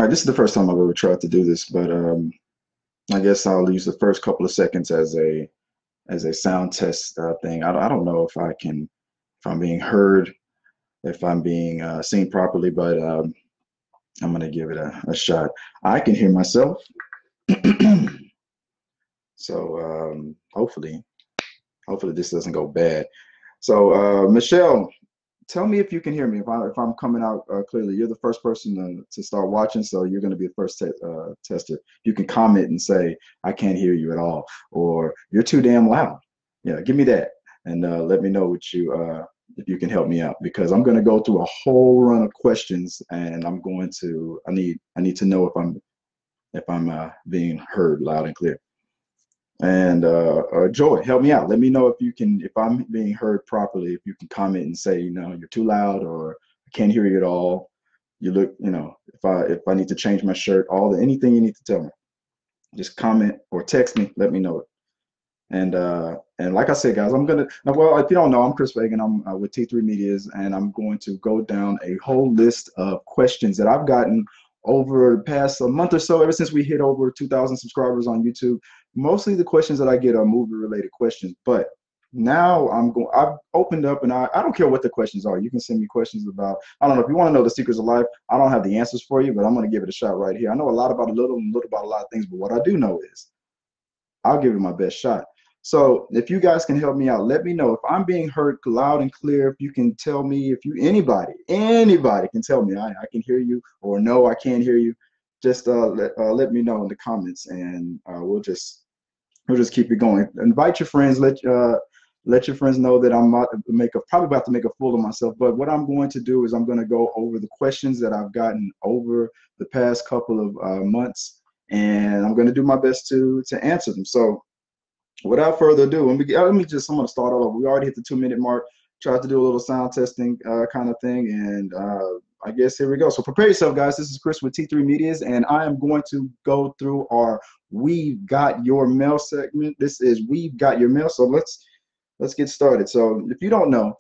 right, this is the first time I've ever tried to do this, but I guess I'll use the first couple of seconds as a sound test thing. I don't know if I'm being heard, if I'm being seen properly, but I'm gonna give it a shot. I can hear myself, so hopefully this doesn't go bad. So Michelle, tell me if you can hear me. If I'm coming out clearly, you're the first person to start watching, so you're going to be the first tester. You can comment and say I can't hear you at all, or you're too damn loud. Yeah, give me that, and let me know what you if you can help me out, because I'm going to go through a whole run of questions, and I need to know if I'm being heard loud and clear. And Joy, help me out. Let me know if I'm being heard properly. If you can comment and say, you're too loud, or I can't hear you at all. You look, if I need to change my shirt, anything you need to tell me, just comment or text me. Let me know it. And like I said, guys, well, if you don't know, I'm Chris Fagan. I'm with T3 Medias, and I'm going to go down a whole list of questions that I've gotten over the past a month or so, ever since we hit over 2,000 subscribers on YouTube. Mostly the questions that I get are movie related questions, but now I've opened up, and I don't care what the questions are. You can send me questions about, I don't know, if you want to know the secrets of life. I don't have the answers for you, but I'm going to give it a shot right here. I know a lot about a little and little about a lot of things, but what I do know is I'll give it my best shot. So if you guys can help me out, let me know if I'm being heard loud and clear. If you can tell me, anybody can tell me I can hear you, or no, I can't hear you. Just let me know in the comments, and we'll just keep it going. Invite your friends. Let your friends know that I'm probably about to make a fool of myself. But what I'm going to do is I'm going to go over the questions that I've gotten over the past couple of months, and I'm going to do my best to answer them. So without further ado, I'm going to start off. We already hit the 2-minute mark. Tried to do a little sound testing kind of thing, and I guess here we go. So prepare yourself, guys. This is Chris with T3 Medias, and I am going to go through our We've Got Your Mail segment. This is We've Got Your Mail. So let's get started. So if you don't know,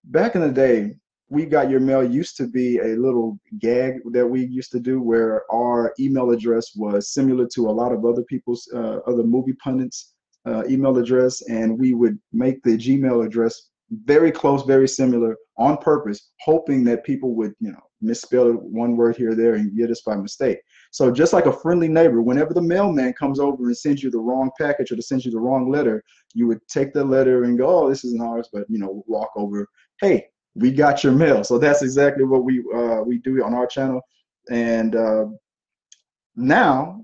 back in the day, We've Got Your Mail used to be a little gag that we used to do, where our email address was similar to a lot of other people's other movie pundits email address, and we would make the Gmail address very close, very similar on purpose, hoping that people would, misspell one word here or there and get us by mistake. So just like a friendly neighbor, whenever the mailman comes over and sends you the wrong package or sends you the wrong letter, you would take the letter and go, oh, this isn't ours, but walk over, hey, we got your mail. So that's exactly what we do on our channel. And now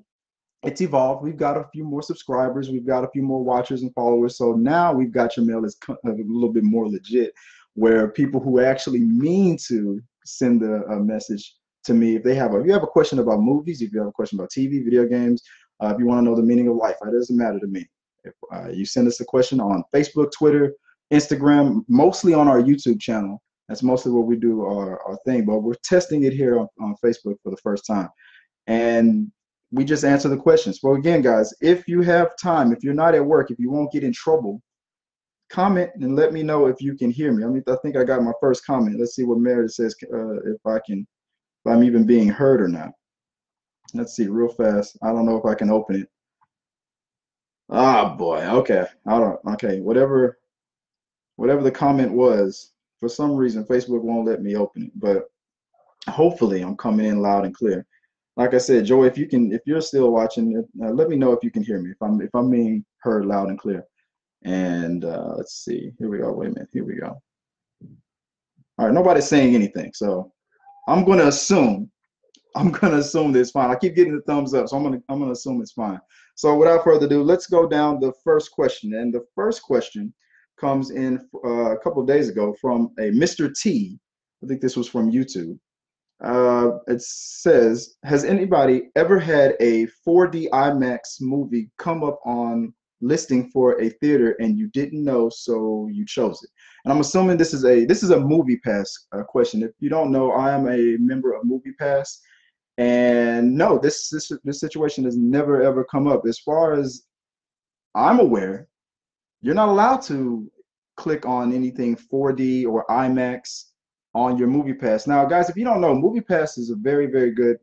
it's evolved. We've got a few more subscribers. We've got a few more watchers and followers. So now We've Got Your Mail is a little bit more legit, where people who actually mean to send a message to me, if you have a question about movies, if you have a question about TV, video games, if you want to know the meaning of life, it doesn't matter to me. If you send us a question on Facebook, Twitter, Instagram, mostly on our YouTube channel, that's mostly where we do our thing, but we're testing it here on Facebook for the first time. And we just answer the questions. Well, again, guys, if you have time, if you're not at work, if you won't get in trouble, comment and let me know if you can hear me. I think I got my first comment. Let's see what Meredith says, if I'm even being heard or not. Let's see real fast. I don't know if I can open it. Ah, boy. Okay. Okay. Whatever the comment was, for some reason, Facebook won't let me open it, but hopefully I'm coming in loud and clear. Like I said, Joey, if you're still watching, let me know if you can hear me, if I'm being heard loud and clear. And let's see, here we go. Wait a minute, here we go. All right, nobody's saying anything, so I'm gonna assume that it's fine. I keep getting the thumbs up, so I'm gonna assume it's fine. So without further ado, let's go down the first question. And the first question comes in a couple of days ago from a Mr. T. I think this was from YouTube. It says, has anybody ever had a 4D IMAX movie come up on listing for a theater and you didn't know, so you chose it? And I'm assuming this is a Moviepass question. If you don't know, I am a member of Moviepass, and no, this situation has never ever come up. As far as I'm aware, you're not allowed to click on anything 4D or IMAX on your Moviepass. Now, guys, if you don't know, Moviepass is a very, very good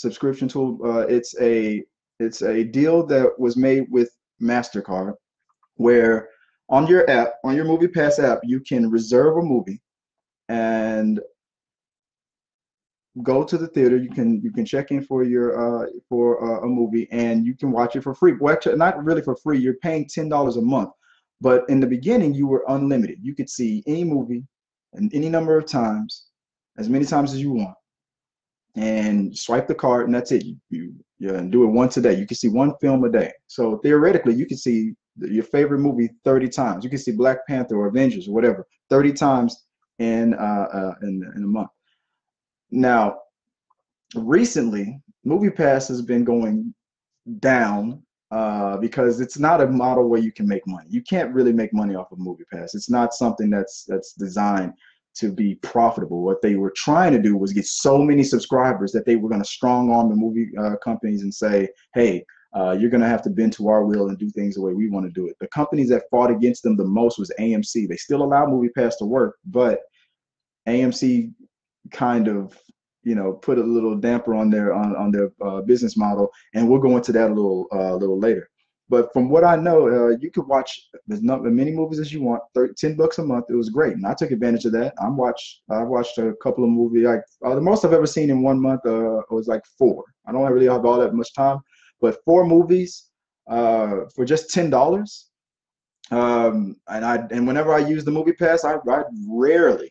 subscription tool. It's a deal that was made with MasterCard, where on your app, on your MoviePass app, you can reserve a movie and go to the theater. You can check in for your for a movie, and you can watch it for free. Well, actually, not really for free. You're paying $10 a month, but in the beginning, you were unlimited. You could see any movie and any number of times, as many times as you want, and swipe the card, and that's it. You do it once a day. You can see one film a day. So theoretically, you can see your favorite movie 30 times. You can see Black Panther or Avengers or whatever 30 times in a month. Now, recently, MoviePass has been going down because it's not a model where you can make money. You can't really make money off of MoviePass. It's not something that's designed to be profitable. What they were trying to do was get so many subscribers that they were going to strong arm the movie companies and say, hey, you're going to have to bend to our will and do things the way we want to do it. The companies that fought against them the most was AMC. They still allow MoviePass to work, but AMC kind of put a little damper on their business model, and we'll go into that a little later. But from what I know, you could watch as many movies as you want, $10 a month. It was great, and I took advantage of that. I watched a couple of movies. Like the most I've ever seen in 1 month was like 4. I don't really have all that much time, but 4 movies for just $10. And whenever I use the MoviePass, I rarely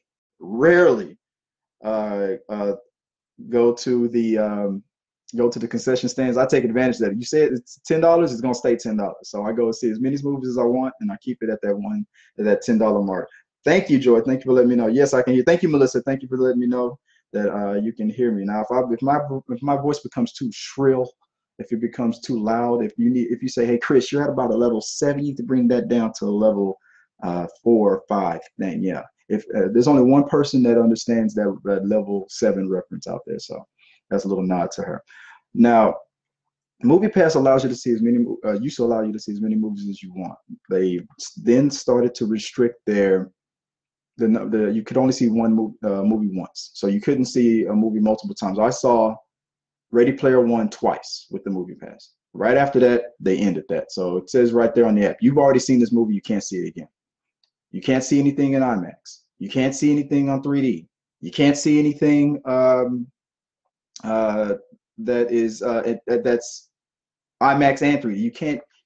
go to the concession stands. I take advantage of that. You say it's $10, it's gonna stay $10. So I go see as many movies as I want, and I keep it at that $10 mark. Thank you, Joy. Thank you for letting me know. Yes, I can hear. Thank you, Melissa. Thank you for letting me know that you can hear me. Now, if my voice becomes too shrill, if it becomes too loud, if you say, hey, Chris, you're at about a level 7, you need to bring that down to a level 4 or 5. Then yeah. If there's only one person that understands that level 7 reference out there, so that's a little nod to her. Now, MoviePass allows you to see used to allow you to see as many movies as you want. They then started to restrict you could only see one movie once, so you couldn't see a movie multiple times. I saw Ready Player One twice with the MoviePass. Right after that, they ended that. So it says right there on the app, you've already seen this movie, you can't see it again. You can't see anything in IMAX. You can't see anything on 3D. You can't see anything that's IMAX and 3D.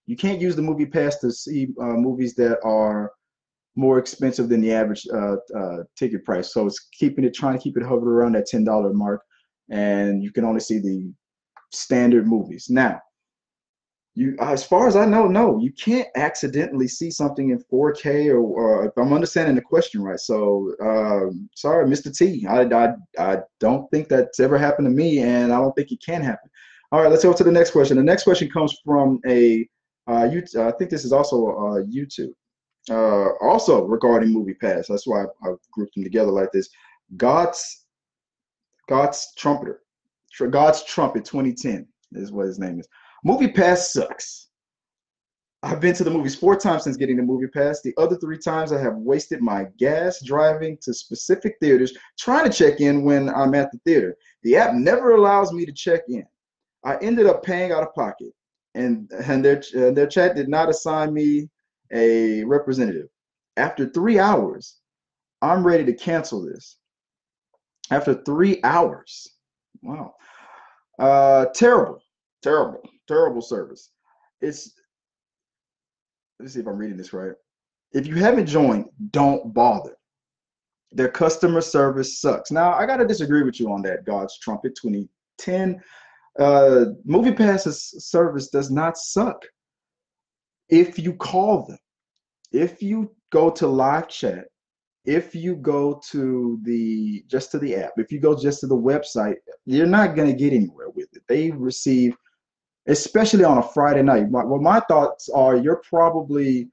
You can't use the MoviePass to see movies that are more expensive than the average ticket price. So it's trying to keep it hovered around that $10 mark, and you can only see the standard movies. Now, as far as I know, no, you can't accidentally see something in 4K or if I'm understanding the question right. So sorry, Mr. T. I don't think that's ever happened to me, and I don't think it can happen. All right, let's go to the next question. The next question comes from I think this is also YouTube. Also regarding MoviePass. That's why I grouped them together like this. God's Trumpet 2010 is what his name is. MoviePass sucks. I've been to the movies 4 times since getting the MoviePass. The other 3 times I have wasted my gas driving to specific theaters trying to check in when I'm at the theater. The app never allows me to check in. I ended up paying out of pocket, and their chat did not assign me a representative. After 3 hours, I'm ready to cancel this. After 3 hours. Wow. Terrible service. Let's see if I'm reading this right. If you haven't joined, don't bother. Their customer service sucks. Now, I got to disagree with you on that, God's Trumpet 2010. MoviePass's service does not suck. If you call them, if you go to live chat, if you go to the app, if you go just to the website, you're not going to get anywhere with it. They receive, especially on a Friday night. My thoughts are you're probably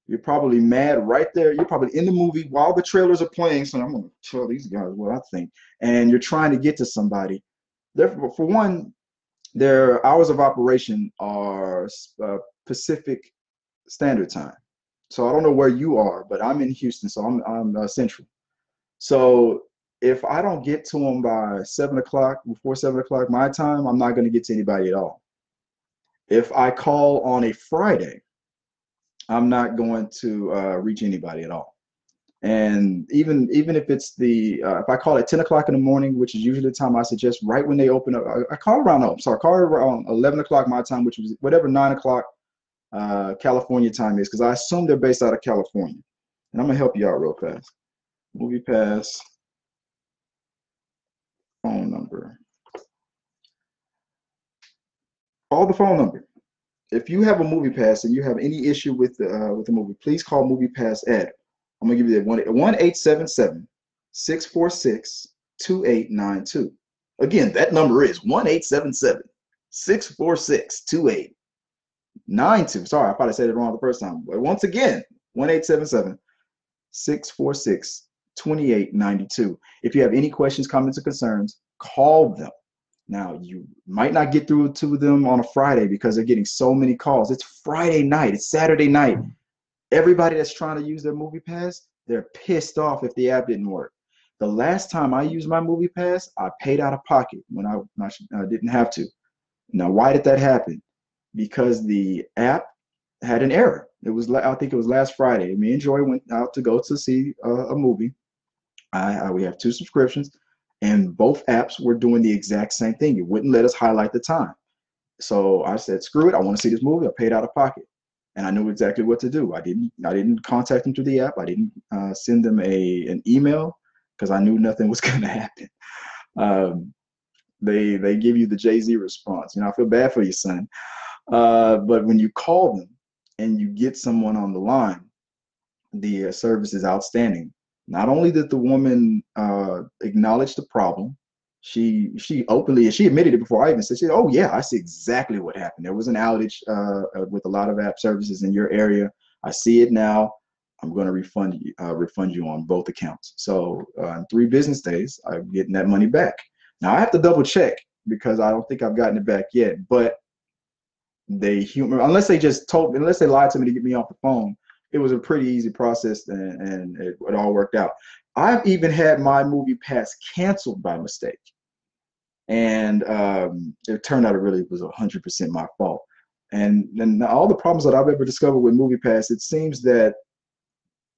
mad right there. You're probably in the movie while the trailers are playing. So I'm going to tell these guys what I think. And you're trying to get to somebody. Therefore, for one, their hours of operation are Pacific Standard Time. So I don't know where you are, but I'm in Houston, so I'm Central. So if I don't get to them by 7 o'clock, before 7 o'clock my time, I'm not going to get to anybody at all. If I call on a Friday, I'm not going to reach anybody at all. And even if it's if I call at 10 o'clock in the morning, which is usually the time I suggest, right when they open up, I call around, oh, sorry, call around 11 o'clock my time, which was whatever 9 o'clock California time is, because I assume they're based out of California. And I'm gonna help you out real fast. Moviepass phone number. Call the phone number. If you have a Moviepass and you have any issue with the movie, please call Moviepass at, I'm gonna give you that 1-877-646-2892. Again, that number is 1-877-646-2892. Sorry, I probably said it wrong the first time. But once again, 1-877-646-2892. If you have any questions, comments, or concerns, call them. Now, you might not get through to them on a Friday because they're getting so many calls. It's Friday night. It's Saturday night. Everybody that's trying to use their Moviepass, they're pissed off if the app didn't work. The last time I used my Moviepass, I paid out of pocket when I didn't have to. Now, why did that happen? Because the app had an error. It was, I think it was last Friday. Me and Joy went out to go to see a movie. We have 2 subscriptions, and both apps were doing the exact same thing. It wouldn't let us highlight the time. So I said, screw it. I want to see this movie. I paid out of pocket. And I knew exactly what to do. I didn't contact them through the app. I didn't send them an email because I knew nothing was going to happen. They give you the Jay-Z response. I feel bad for you, son. But when you call them and you get someone on the line, the service is outstanding. Not only did the woman acknowledge the problem, she openly, she admitted it before I even said, oh yeah, I see exactly what happened. There was an outage with a lot of app services in your area. I see it now. I'm going to refund you on both accounts. So in 3 business days, I'm getting that money back. Now I have to double check because I don't think I've gotten it back yet. But unless they lied to me to get me off the phone, it was a pretty easy process, and it all worked out. I've even had my Moviepass canceled by mistake, and it turned out it really was 100% my fault. And all the problems that I've ever discovered with Moviepass, it seems that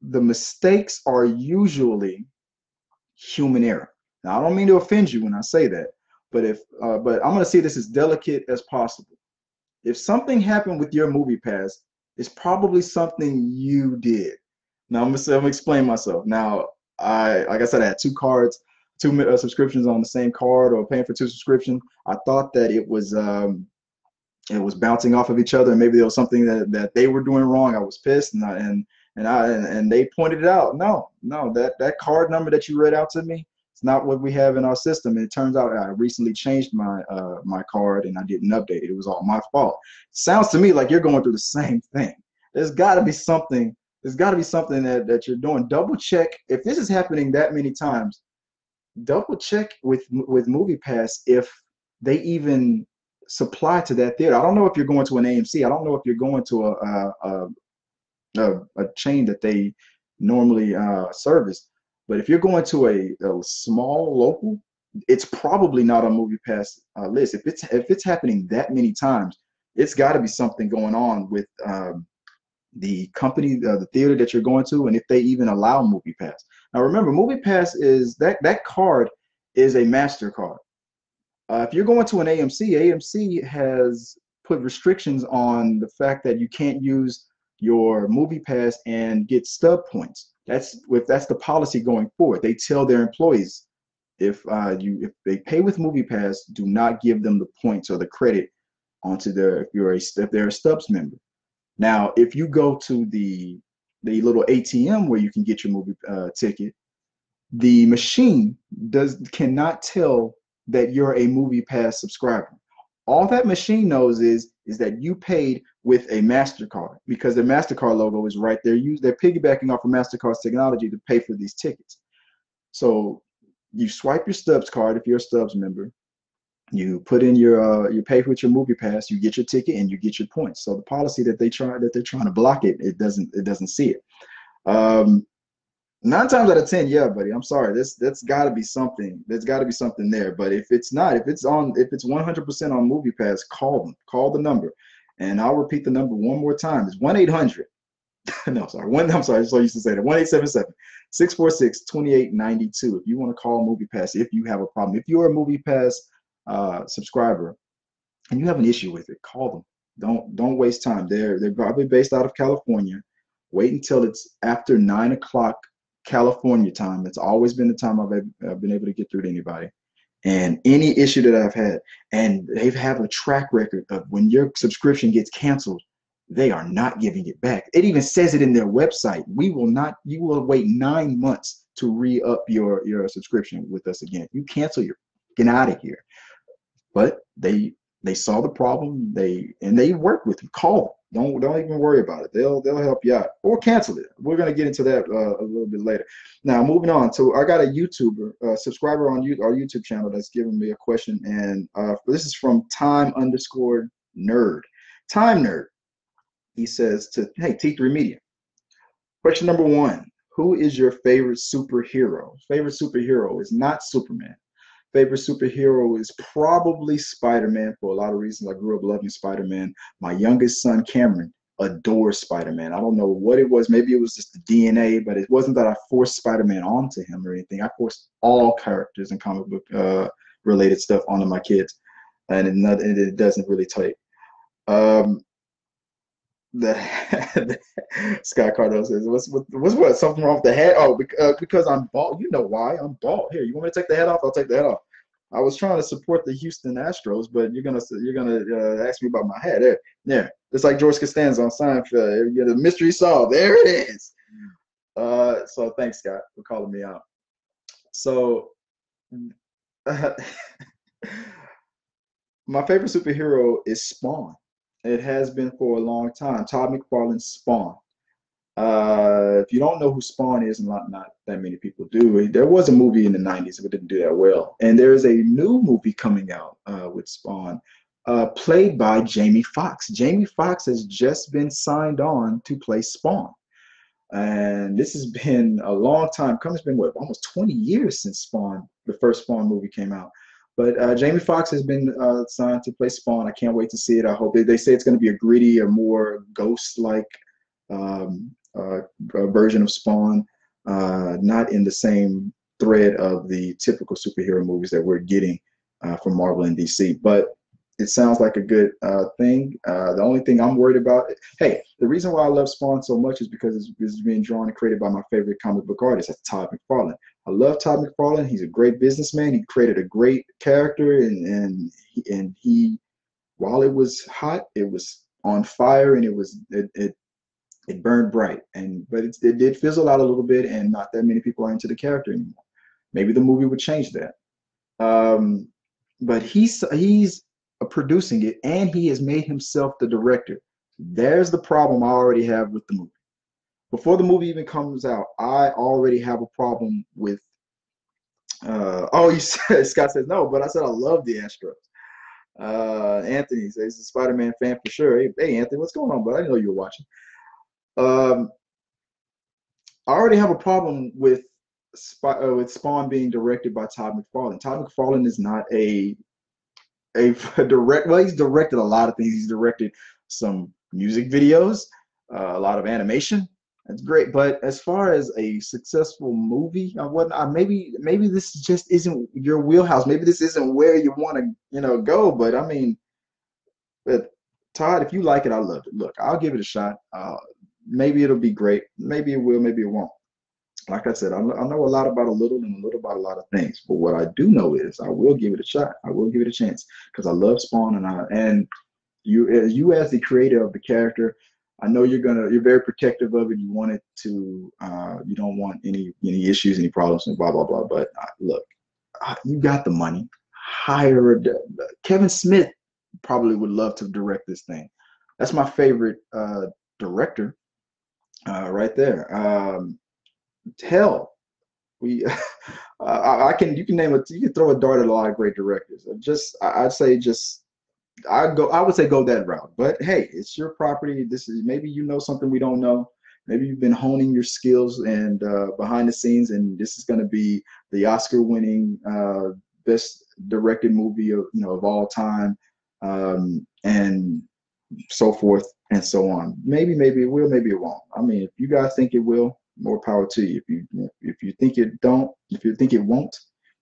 the mistakes are usually human error. Now, I don't mean to offend you when I say that, but I'm going to say this as delicate as possible. If something happened with your Moviepass, it's probably something you did. Now I'm gonna explain myself. Now, like I said, I had 2 cards, 2 subscriptions on the same card, or paying for 2 subscriptions. I thought that it was bouncing off of each other, and maybe there was something that they were doing wrong. I was pissed, and they pointed it out. No, that card number that you read out to me, it's not what we have in our system. And it turns out I recently changed my card, and I didn't update it. It was all my fault. Sounds to me like you're going through the same thing. There's got to be something. There's got to be something that you're doing. Double check if this is happening that many times. Double check with Moviepass if they even supply to that theater. I don't know if you're going to an AMC. I don't know if you're going to a chain that they normally service. But if you're going to a small local, it's probably not on Moviepass list. If it's happening that many times, it's got to be something going on with the company, the theater that you're going to, and if they even allow Moviepass. Now remember, Moviepass is that card is a MasterCard. If you're going to an AMC has put restrictions on the fact that you can't use your Moviepass and get stub points. That's the policy going forward. They tell their employees if they pay with Moviepass, do not give them the points or the credit onto if they're a Stubs member. Now, if you go to the little ATM where you can get your movie ticket, the machine cannot tell that you're a Moviepass subscriber. All that machine knows is that you paid with a MasterCard, because their MasterCard logo is right there. They're piggybacking off of MasterCard's technology to pay for these tickets. So you swipe your Stubs card if you're a Stubs member. You put in you pay with your Moviepass, you get your ticket, and you get your points. So the policy that they're trying to block it doesn't see it. Nine times out of ten, yeah, buddy. I'm sorry. That's got to be something. There's got to be something there. But if it's not, if it's 100% on MoviePass, call them. Call the number, and I'll repeat the number one more time. It's 1-800. No, sorry. I'm sorry. I'm so used to say that. 1-877-646-2892. If you want to call MoviePass, if you have a problem, if you're a MoviePass subscriber and you have an issue with it, call them. Don't waste time. They're probably based out of California. Wait until it's after 9 o'clock California time. It's always been the time I've been able to get through to anybody. And any issue that I've had, and they have a track record of when your subscription gets canceled, they are not giving it back. It even says it in their website. We will not, you will wait 9 months to re-up your subscription with us again. You cancel, you're getting out of here. But they saw the problem, they work with you. Call them. Don't even worry about it. They'll help you out or cancel it. We're gonna get into that a little bit later. Now moving on. So I got a YouTuber, subscriber on our YouTube channel that's giving me a question, and this is from time_nerd. Time Nerd. He says hey T3 Media. Question number one: who is your favorite superhero? Favorite superhero is not Superman. Favorite superhero is probably Spider-Man for a lot of reasons. I grew up loving Spider-Man. My youngest son, Cameron, adores Spider-Man. I don't know what it was. Maybe it was just the DNA, but it wasn't that I forced Spider-Man onto him or anything. I forced all characters and comic book related stuff onto my kids, and it doesn't really take. The Scott Cardo says, "What's something wrong with the head? Oh, because I'm bald. You know why? I'm bald. Here, you want me to take the head off? I'll take the head off. I was trying to support the Houston Astros, but you're gonna ask me about my head. There. It's like George Costanza on Seinfeld. You get a mystery solved. There it is. So thanks, Scott, for calling me out. So, my favorite superhero is Spawn. It has been for a long time. Todd McFarlane's Spawn. If you don't know who Spawn is, and not that many people do, there was a movie in the 90s that didn't do that well. And there is a new movie coming out with Spawn, played by Jamie Foxx. Jamie Foxx has just been signed on to play Spawn. And this has been a long time coming. It's been, what, almost 20 years since Spawn, the first Spawn movie came out. But Jamie Foxx has been signed to play Spawn. I can't wait to see it. I hope they say it's going to be a gritty or more ghost-like version of Spawn, not in the same thread of the typical superhero movies that we're getting from Marvel and DC. But it sounds like a good thing. The only thing I'm worried about, hey, the reason why I love Spawn so much is because it's being drawn and created by my favorite comic book artist, that's Todd McFarlane. I love Todd McFarlane. He's a great businessman. He created a great character, and he, while it was hot, it was on fire, and it burned bright. But it did fizzle out a little bit, and not that many people are into the character anymore. Maybe the movie would change that. But he's producing it, and he has made himself the director. There's the problem I already have with the movie. Before the movie even comes out, I already have a problem with. Scott says no, but I said I love the Astros. Anthony says he's a Spider-Man fan for sure. Hey, Anthony, what's going on? But I didn't know you were watching. I already have a problem with Spawn being directed by Todd McFarlane. Todd McFarlane is not a direct. Well, he's directed a lot of things. He's directed some music videos, a lot of animation. That's great, but as far as a successful movie or whatnot, maybe this just isn't your wheelhouse. Maybe this isn't where you want to, go. But I mean, but Todd, if you like it, I love it. Look, I'll give it a shot. Maybe it'll be great. Maybe it will. Maybe it won't. Like I said, I know a lot about a little and a little about a lot of things. But what I do know is I will give it a shot. I will give it a chance because I love Spawn, and you as the creator of the character, I know you're very protective of it. You want it to, you don't want any issues, any problems, and blah blah blah. But look, you got the money. Hire Kevin Smith. Probably would love to direct this thing. That's my favorite director, right there. Hell, you can name you can throw a dart at a lot of great directors. I would say go that route. But hey, it's your property. This is maybe something we don't know. Maybe you've been honing your skills and behind the scenes, and this is going to be the Oscar-winning best directed movie of all time, and so forth and so on. Maybe it will, maybe it won't. I mean, if you guys think it will, more power to you. If you think it don't, if you think it won't,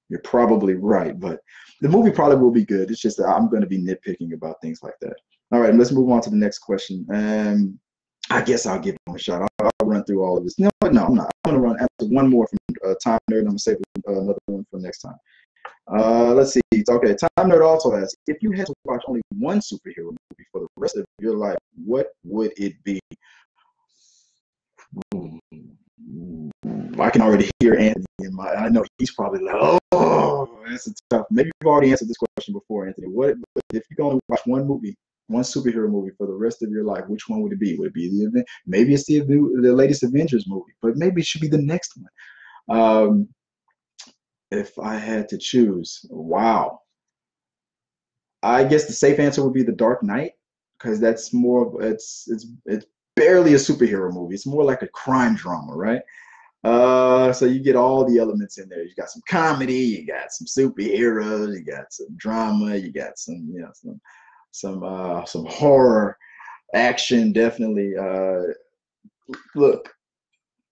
you're probably right. But the movie probably will be good. It's just that I'm going to be nitpicking about things like that. All right, let's move on to the next question. And I guess I'll give them a shot. I'll run through all of this. No, I'm not. I'm going to run after one more from Time Nerd. I'm going to save another one for next time. Let's see. Okay, Time Nerd also asks, if you had to watch only one superhero movie for the rest of your life, what would it be? I can already hear Anthony in my. I know he's probably like, oh, that's a tough. Maybe you've already answered this question before, Anthony. What if you can only watch one movie, one superhero movie for the rest of your life? Which one would it be? Would it be the event? Maybe it's the latest Avengers movie, but maybe it should be the next one. If I had to choose, wow. I guess the safe answer would be The Dark Knight, because that's more of it's barely a superhero movie. It's more like a crime drama, right? So you get all the elements in there. You got some comedy, you got some superheroes, you got some drama, you got some some horror, action, definitely. Look,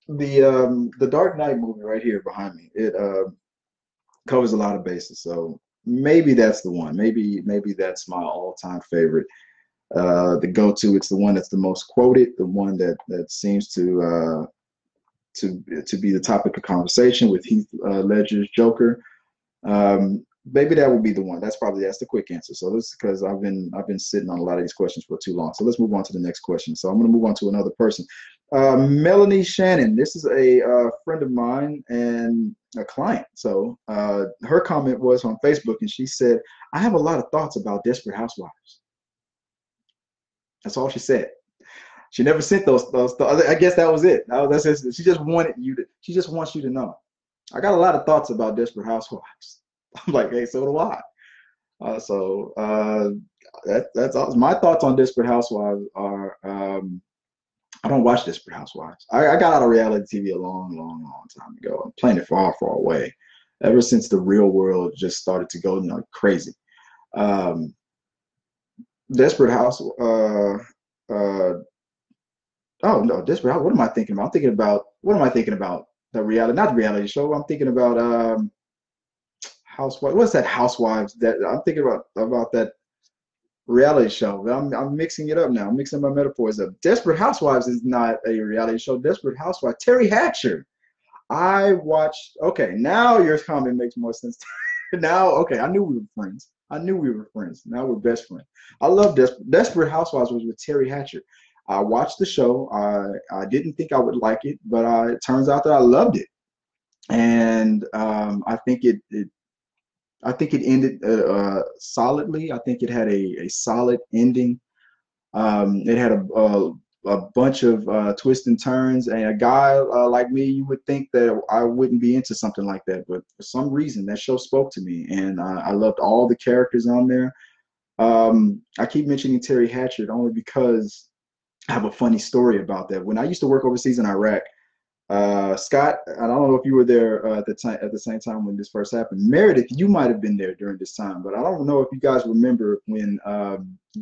the Dark Knight movie right here behind me, it covers a lot of bases. So maybe that's the one. Maybe that's my all-time favorite. The go-to. It's the one that's the most quoted, the one that seems to be the topic of conversation with Heath Ledger's Joker. Maybe that would be the one. That's the quick answer. So this is because I've been sitting on a lot of these questions for too long. So let's move on to the next question. So I'm going to move on to another person. Melanie Shannon. This is a friend of mine and a client. So her comment was on Facebook, and she said, "I have a lot of thoughts about Desperate Housewives." That's all she said. She never sent those. I guess that was it. That's it. She just wanted you to. She just wants you to know. I got a lot of thoughts about Desperate Housewives. I'm like, hey, so do I. That's all. My thoughts on Desperate Housewives are. I don't watch Desperate Housewives. I got out of reality TV a long time ago. I'm playing it far away. Ever since the real world just started to go crazy. Desperate House. Oh no, Desperate House. What am I thinking about? What am I thinking about? The reality, not the reality show. I'm thinking about Housewives. What's that? Housewives. That I'm thinking about that reality show. I'm mixing it up now. I'm mixing my metaphors up. Desperate Housewives is not a reality show. Desperate Housewives. Terry Hatcher. I watched. Okay, now your comment makes more sense. Now, okay, I knew we were friends. Now we're best friends. I love Desperate Housewives was with Terry Hatcher. I watched the show. I didn't think I would like it, but it turns out that I loved it, and I think it ended solidly. I think it had a solid ending. It had a bunch of twists and turns, and a guy like me, you would think that I wouldn't be into something like that, but for some reason that show spoke to me, and I loved all the characters on there. I keep mentioning Terry Hatcher only because I have a funny story about that. When I used to work overseas in Iraq, Scott, I don't know if you were there at the same time when this first happened. Meredith, you might have been there during this time, but I don't know if you guys remember when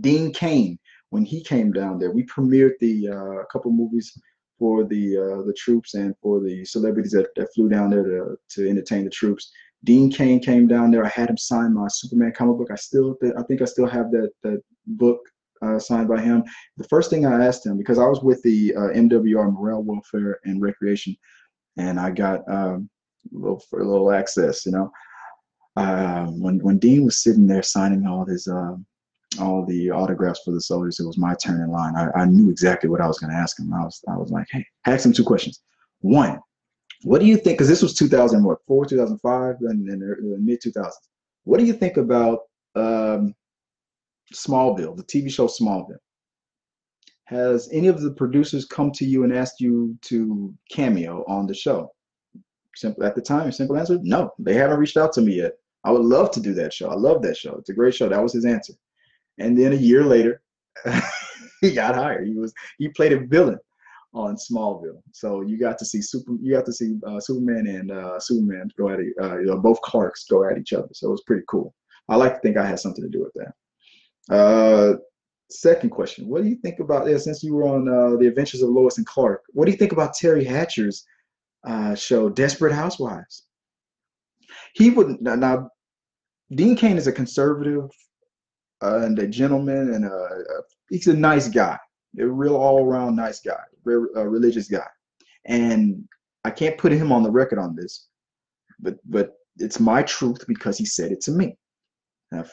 Dean Cain, when he came down there. We premiered a couple movies for the troops and for the celebrities that flew down there to entertain the troops. Dean Cain came down there. I had him sign my Superman comic book. I think I still have that book signed by him. The first thing I asked him, because I was with the MWR, Morale, Welfare, and Recreation, and I got a little access, when Dean was sitting there signing all the autographs for the soldiers, it was my turn in line. I knew exactly what I was going to ask him. I was like, hey, I asked him two questions. One, what do you think, because this was 2004, 2005, and in the mid 2000s. What do you think about Smallville, the TV show Smallville? Has any of the producers come to you and asked you to cameo on the show? At the time, simple answer, no, they haven't reached out to me yet. I would love to do that show. I love that show. It's a great show. That was his answer. And then a year later, he got hired. He played a villain on Smallville. So you got to see Superman and Superman go at both Clarks go at each other. So it was pretty cool. I like to think I had something to do with that. Second question: what do you think about this? Since you were on the Adventures of Lois and Clark, what do you think about Terry Hatcher's show, Desperate Housewives? He would now. Dean Cain is a conservative and a gentleman, and he's a nice guy, a real all-around nice guy, very religious guy. And I can't put him on the record on this, but it's my truth because he said it to me. Now,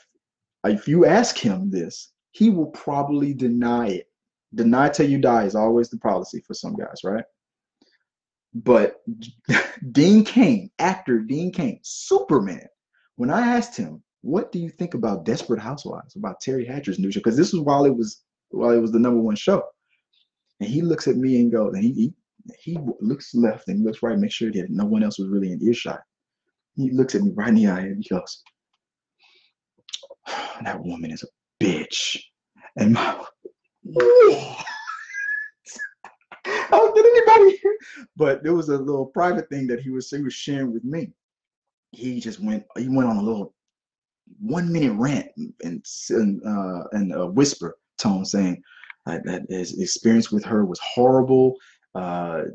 if you ask him this, he will probably deny it. Deny till you die is always the policy for some guys, right? But Dean Cain, actor Dean Cain, Superman, when I asked him, what do you think about Desperate Housewives, about Terry Hatcher's new show? Because this was while it was the number one show. And he looks at me and goes, and he looks left and he looks right, make sure that no one else was really in earshot. He looks at me right in the eye and he goes, that woman is a bitch. And my how did anybody hear? But there was a little private thing that he was sharing with me. He went on a little 1 minute rant and a whisper tone saying that his experience with her was horrible.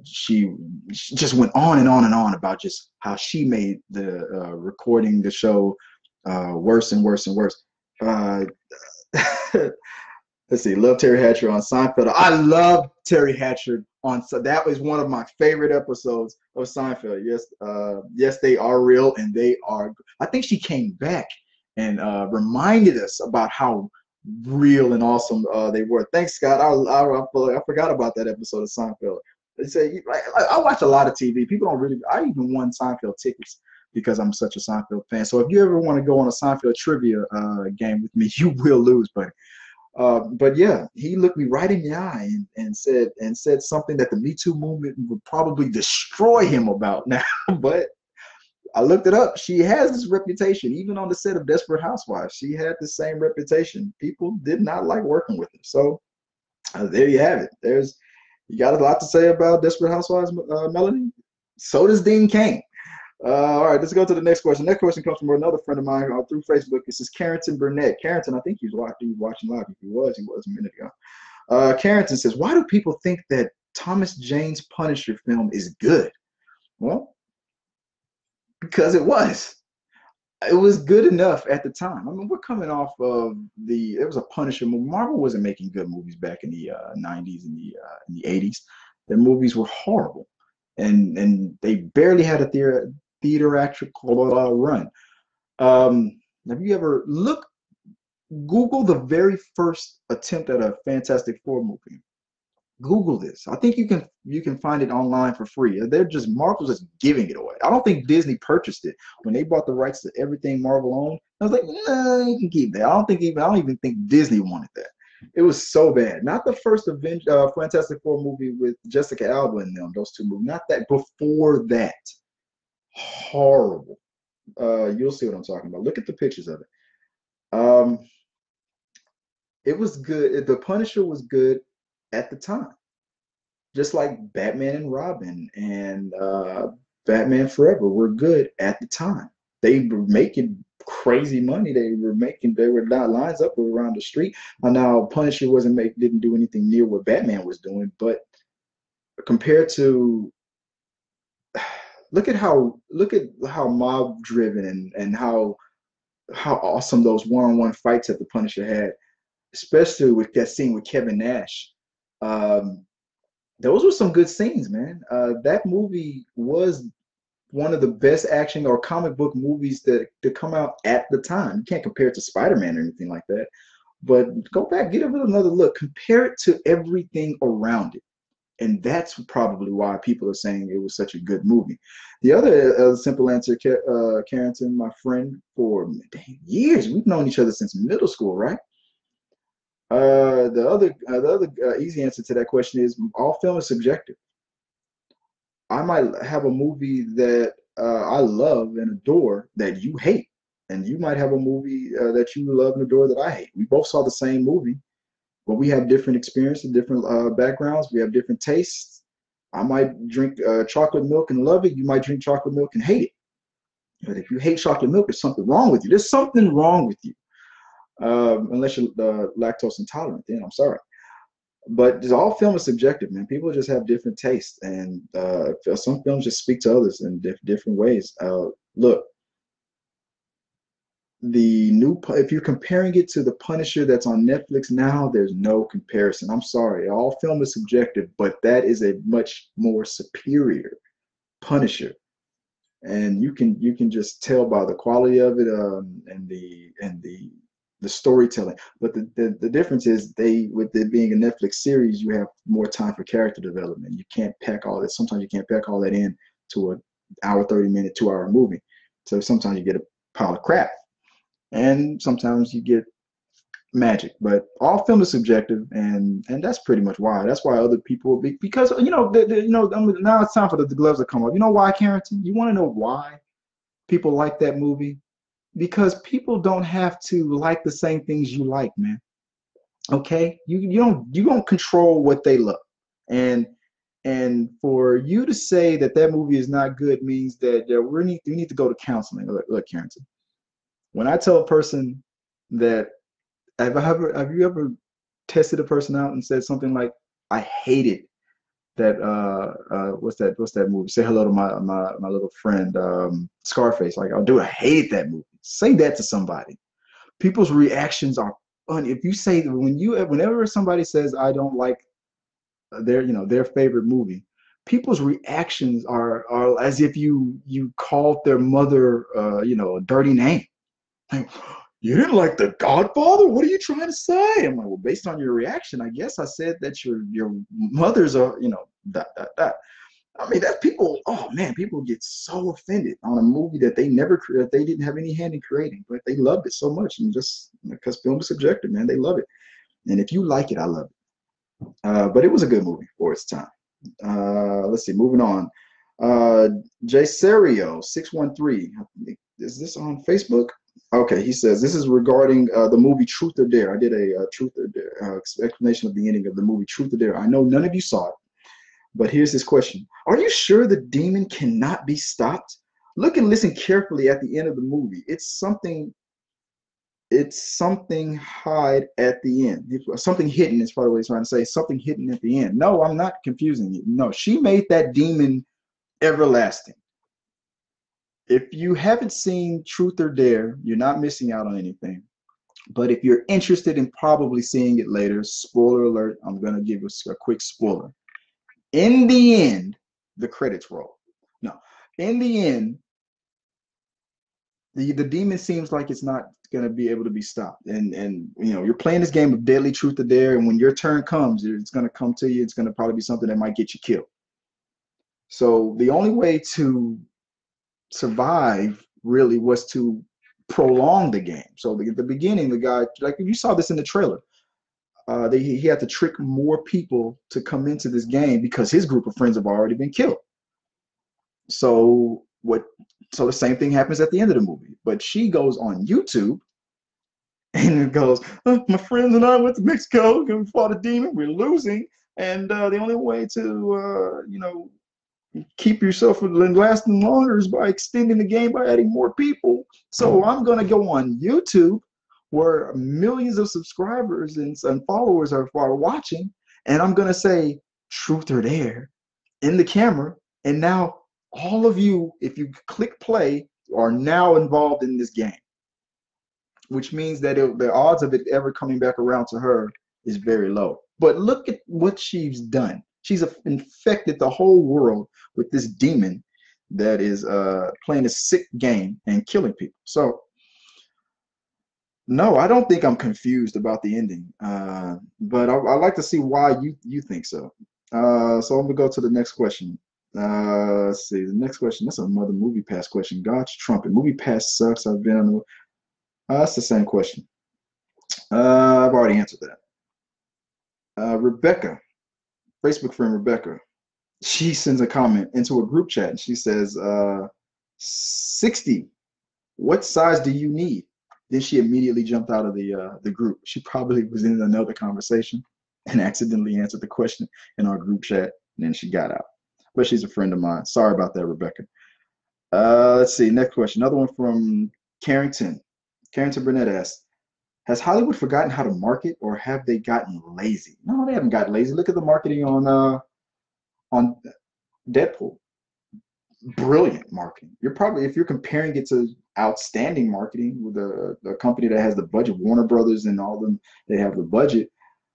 She just went on and on and on about just how she made the recording the show worse and worse and worse. Let's see, love Terry Hatcher on Seinfeld. I love Terry Hatcher that was one of my favorite episodes of Seinfeld. Yes, yes, they are real and they are. I think she came back and reminded us about how real and awesome they were. Thanks, Scott. I forgot about that episode of Seinfeld. They say I watch a lot of TV. People don't really. I even won Seinfeld tickets because I'm such a Seinfeld fan. So if you ever want to go on a Seinfeld trivia game with me, you will lose, buddy. But yeah, he looked me right in the eye and said something that the Me Too movement would probably destroy him about now. But I looked it up. She has this reputation, even on the set of Desperate Housewives. She had the same reputation. People did not like working with her. So there you have it. You got a lot to say about Desperate Housewives, Melanie. So does Dean Cain. All right, let's go to the next question. Next question comes from another friend of mine through Facebook. This is Carrington Burnett. Carrington, I think he was watching live. If he was a minute ago. Carrington says, why do people think that Thomas Jane's Punisher film is good? Well, because it was. It was good enough at the time. I mean, we're coming off of there was a Punisher movie. Marvel wasn't making good movies back in the 90s and the 80s. Their movies were horrible. And they barely had a theatrical run. Have you ever Google the very first attempt at a Fantastic Four movie? Google this. I think you can find it online for free. Marvel's just giving it away. I don't think Disney purchased it when they bought the rights to everything Marvel owned. I was like, nah, you can keep that. I don't even think Disney wanted that. It was so bad. Not the first Fantastic Four movie with Jessica Alba in them, those two movies. Not that. Before that. Horrible. You'll see what I'm talking about. Look at the pictures of it. It was good. The Punisher was good at the time. Just like Batman and Robin and Batman Forever were good at the time. They were making crazy money. They were not lines up around the street. And now Punisher didn't do anything near what Batman was doing, but compared to look at how mob driven and how awesome those one-on-one fights that the Punisher had, especially with that scene with Kevin Nash. Those were some good scenes, man. That movie was one of the best action or comic book movies to come out at the time. You can't compare it to Spider-Man or anything like that. But go back, give it another look. Compare it to everything around it. And that's probably why people are saying it was such a good movie. The other simple answer, Carrington, my friend, for years. We've known each other since middle school, right? The other easy answer to that question is all film is subjective. I might have a movie that I love and adore that you hate, and you might have a movie that you love and adore that I hate. We both saw the same movie, but we have different experiences, different backgrounds. We have different tastes. I might drink chocolate milk and love it. You might drink chocolate milk and hate it. But if you hate chocolate milk, there's something wrong with you. There's something wrong with you. Unless you're lactose intolerant, then I'm sorry. But all film is subjective, man. People just have different tastes, and some films just speak to others in different ways. Look, if you're comparing it to the Punisher that's on Netflix now, there's no comparison. I'm sorry, all film is subjective, but that is a much more superior Punisher, and you can just tell by the quality of it, and the storytelling. But the difference is, with it being a Netflix series, you have more time for character development. You can't pack all that. Sometimes you can't pack all that in to an hour, 30-minute, 2-hour movie. So sometimes you get a pile of crap, and sometimes you get magic. But all film is subjective, and that's pretty much why. That's why other people, because now it's time for the gloves to come up. You know why, Carrington? You want to know why people like that movie? Because people don't have to like the same things you like, man. Okay, you don't control what they love, and for you to say that movie is not good means that we need to go to counseling. Look, Carrington, when I tell a person that, have you ever tested a person out and said something like, I hated that what's that movie? Say hello to my little friend, Scarface. Like, oh dude, I hated that movie. Say that to somebody. People's reactions are funny. If you say, whenever somebody says I don't like their favorite movie, people's reactions are as if you called their mother a dirty name. Like, you didn't like The Godfather? What are you trying to say? I'm like, well, based on your reaction, I guess I said that your mothers are, dot, dot, dot. I mean, that people, oh man, people get so offended on a movie that they didn't have any hand in creating, but they loved it so much. And just because film is subjective, man, they love it. And if you like it, I love it. But it was a good movie for its time. Let's see, moving on. J Serio 613. Is this on Facebook? Okay, he says this is regarding the movie Truth or Dare. I did a Truth or Dare explanation of the ending of the movie Truth or Dare. I know none of you saw it, but here's this question: are you sure the demon cannot be stopped? Look and listen carefully at the end of the movie. It's something hide at the end. Something hidden is probably what he's trying to say. Something hidden at the end. No, I'm not confusing you. No, she made that demon everlasting. If you haven't seen Truth or Dare, you're not missing out on anything. But if you're interested in probably seeing it later, spoiler alert, I'm going to give us a quick spoiler. In the end, the credits roll. No, in the end, the demon seems like it's not going to be able to be stopped. And you're playing this game of deadly Truth or Dare, and when your turn comes, it's going to come to you. It's going to probably be something that might get you killed. So the only way to survive really was to prolong the game. So at the beginning, the guy, like you saw this in the trailer, he had to trick more people to come into this game because his group of friends have already been killed. So the same thing happens at the end of the movie. But she goes on YouTube and goes, my friends and I went to Mexico and we fought a demon. We're losing, and the only way to keep yourself from lasting longer is by extending the game by adding more people. So I'm going to go on YouTube where millions of subscribers and followers are watching, and I'm going to say Truth or Dare in the camera. And now all of you, if you click play, are now involved in this game, which means that the odds of it ever coming back around to her is very low. But look at what she's done. She's infected the whole world with this demon that is playing a sick game and killing people. So, no, I don't think I'm confused about the ending. But I'd like to see why you think so. So I'm going to go to the next question. Let's see. The next question, that's another Moviepass question. God's trumpet. Moviepass sucks. I've been on the... that's the same question. I've already answered that. Rebecca. Facebook friend Rebecca, she sends a comment into a group chat and she says, 60, what size do you need? Then she immediately jumped out of the group. She probably was in another conversation and accidentally answered the question in our group chat, and then she got out. But she's a friend of mine. Sorry about that, Rebecca. Let's see. Next question. Another one from Carrington. Carrington Burnett asks, has Hollywood forgotten how to market, or have they gotten lazy? No, they haven't gotten lazy. Look at the marketing on Deadpool. Brilliant marketing. You're probably, if you're comparing it to outstanding marketing with a company that has the budget, Warner Brothers and all of them, they have the budget.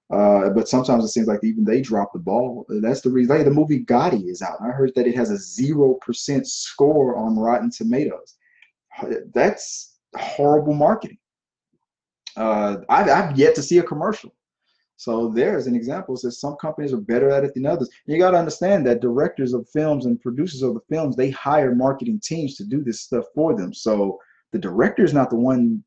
But sometimes it seems like even they drop the ball. That's the reason. Like, the movie Gotti is out. I heard that it has a 0% score on Rotten Tomatoes. That's horrible marketing. I've yet to see a commercial. So there's an example. Says some companies are better at it than others. You got to understand that directors of films and producers of the films, they hire marketing teams to do this stuff for them. So the director is not the one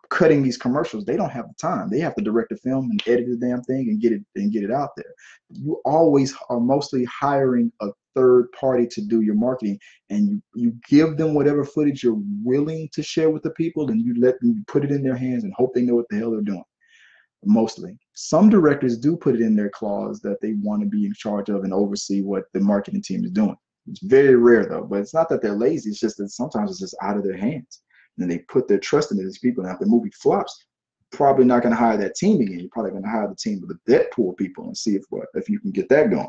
cutting these commercials. They don't have the time. They have to direct the film and edit the damn thing and get it out there. You always are mostly hiring a third party to do your marketing, and you give them whatever footage you're willing to share with the people, and you let them put it in their hands and hope they know what the hell they're doing. Mostly. Some directors do put it in their clause that they want to be in charge of and oversee what the marketing team is doing. It's very rare though, but it's not that they're lazy. It's just that sometimes it's just out of their hands. And they put their trust in these people. Now, if the movie flops, probably not going to hire that team again. You're probably going to hire the team with the Deadpool people and see if you can get that going.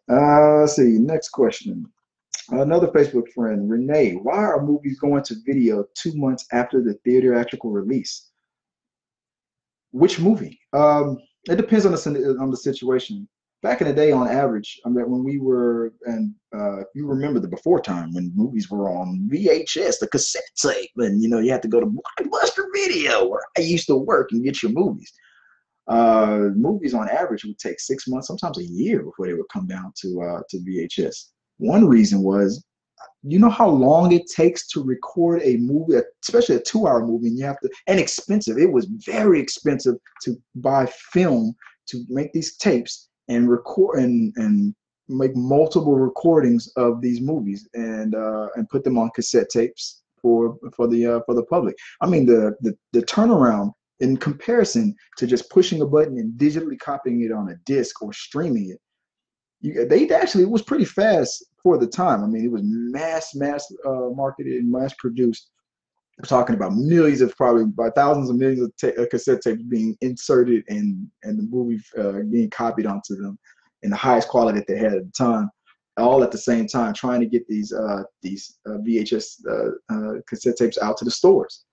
Let's see. Next question. Another Facebook friend, Renee. Why are movies going to video 2 months after the theatrical release? Which movie? It depends on the situation. Back in the day, on average, I mean, when we were, and you remember the before time when movies were on VHS, the cassette tape, and you had to go to Blockbuster Video, where I used to work, and get your movies. Movies on average would take 6 months, sometimes a year, before they would come down to VHS. One reason was, you know how long it takes to record a movie, especially a 2-hour movie, and expensive. It was very expensive to buy film to make these tapes and record and make multiple recordings of these movies and put them on cassette tapes for the public. I mean, the turnaround in comparison to just pushing a button and digitally copying it on a disc or streaming it, it was pretty fast for the time. I mean, it was mass marketed and mass produced. We're talking about millions of, probably by thousands of millions of cassette tapes being inserted and the movie being copied onto them in the highest quality that they had at the time, all at the same time, trying to get these VHS cassette tapes out to the stores.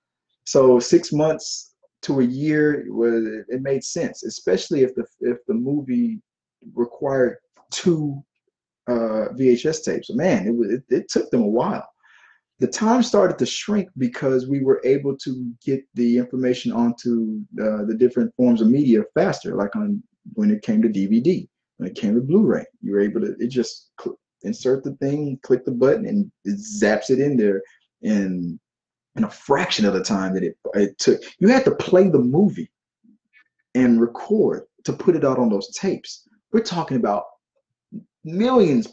So 6 months to a year, it made sense, especially if the movie required 2 VHS tapes. Man, it took them a while. The time started to shrink because we were able to get the information onto the different forms of media faster, like when it came to DVD, when it came to Blu-ray. You were able to just insert the thing, click the button, and it zaps it in there in a fraction of the time that it took. You had to play the movie and record to put it out on those tapes. We're talking about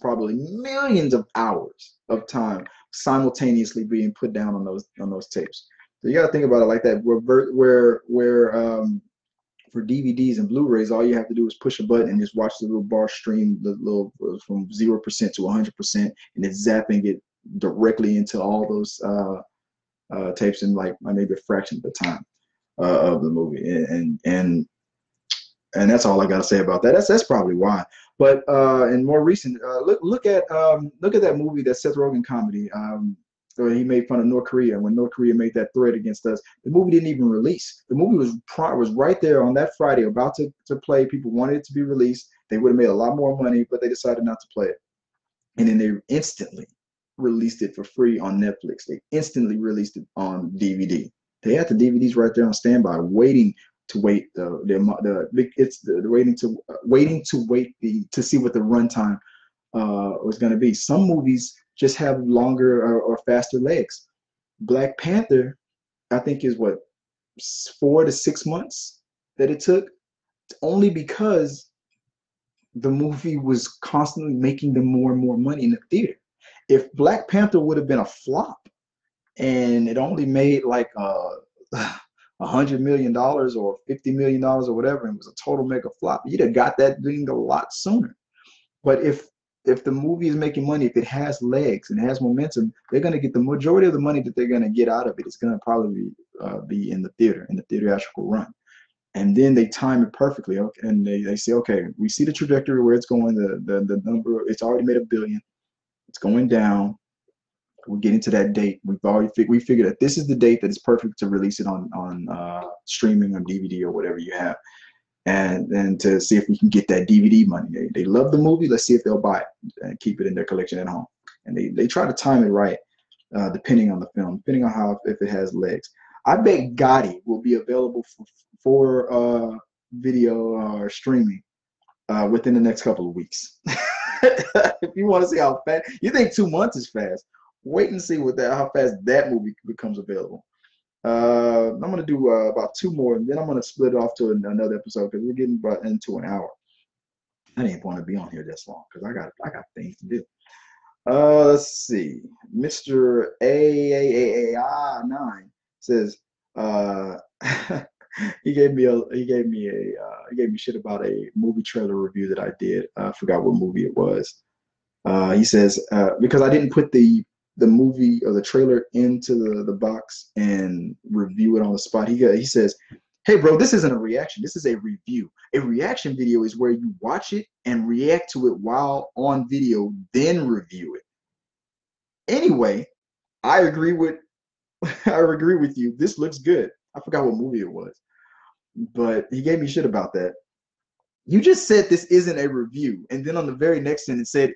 probably millions of hours of time simultaneously being put down on those tapes. So you got to think about it like that. Where for DVDs and Blu-rays, all you have to do is push a button and just watch the little bar stream, the little from 0% to 100%, and it's zapping it directly into all those tapes in like maybe a fraction of the time of the movie. And that's all I got to say about that. That's probably why. But in more recent, look at that movie, that Seth Rogen comedy. He made fun of North Korea when North Korea made that threat against us. The movie didn't even release. The movie was right there on that Friday, about to play. People wanted it to be released. They would have made a lot more money, but they decided not to play it. And then they instantly released it for free on Netflix. They instantly released it on DVD. They had the DVDs right there on standby, waiting to see what the runtime was going to be. Some movies just have longer or faster legs. Black Panther, I think, is 4 to 6 months that it took, only because the movie was constantly making them more and more money in the theater. If Black Panther would have been a flop and it only made like $100 million or $50 million or whatever, and it was a total mega flop, you'd have got that thing a lot sooner. But if the movie is making money, if it has legs and it has momentum, they're going to get the majority of the money that they're going to get out of it. It's going to probably be in the theatrical run. And then they time it perfectly. Okay, and they say, okay, we see the trajectory where it's going. The number, it's already made $1 billion. It's going down. We're getting to that date. We figured that this is the date that is perfect to release it on streaming on DVD or whatever you have, and then to see if we can get that DVD money. They love the movie. Let's see if they'll buy it and keep it in their collection at home. And they try to time it right, depending on the film, depending on how, if it has legs. I bet Gotti will be available for video or streaming within the next couple of weeks. If you want to see how fast, you think 2 months is fast, wait and see how fast that movie becomes available. I'm gonna do about 2 more, and then I'm gonna split it off to another episode because we're getting about into an hour. I didn't want to be on here this long because I got things to do. Let's see. Mr. AAAI9 says he gave me shit about a movie trailer review that I did. I forgot what movie it was. He says because I didn't put the movie or the trailer into the box and review it on the spot. He says, "Hey bro, this isn't a reaction. This is a review. A reaction video is where you watch it and react to it while on video, then review it." Anyway, I agree with you. This looks good. I forgot what movie it was, but he gave me shit about that. You just said this isn't a review, and then on the very next sentence said,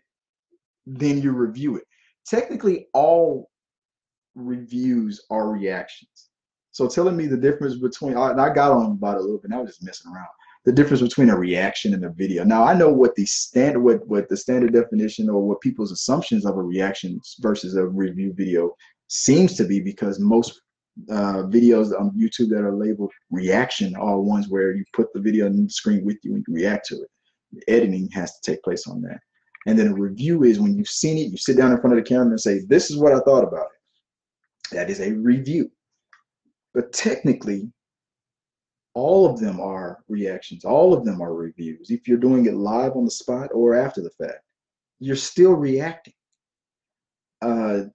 then you review it. Technically, all reviews are reactions. So telling me the difference between, and I got on about it a little bit, and I was just messing around. The difference between a reaction and a video. Now I know what the standard definition or what people's assumptions of a reaction versus a review video seems to be, because most videos on YouTube that are labeled reaction are ones where you put the video on the screen with you and you react to it. The editing has to take place on that. And then a review is when you've seen it, you sit down in front of the camera and say, this is what I thought about it. That is a review. But technically, all of them are reactions. All of them are reviews. If you're doing it live on the spot or after the fact, you're still reacting. I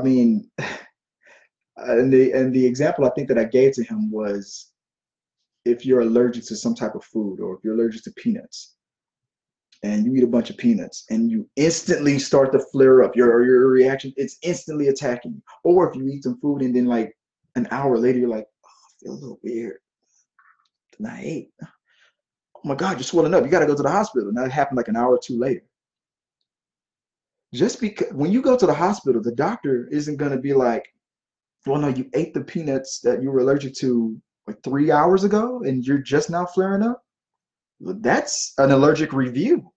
mean, and the example I think that I gave to him was if you're allergic to some type of food, or if you're allergic to peanuts, and you eat a bunch of peanuts and you instantly start to flare up, your reaction, it's instantly attacking you. Or if you eat some food and then like an hour later, you're like, oh, I feel a little weird. And I ate. Oh my God, you're swelling up. You got to go to the hospital. And that happened like an hour or two later. Just because when you go to the hospital, the doctor isn't going to be like, well, no, you ate the peanuts that you were allergic to like 3 hours ago and you're just now flaring up. That's an allergic review.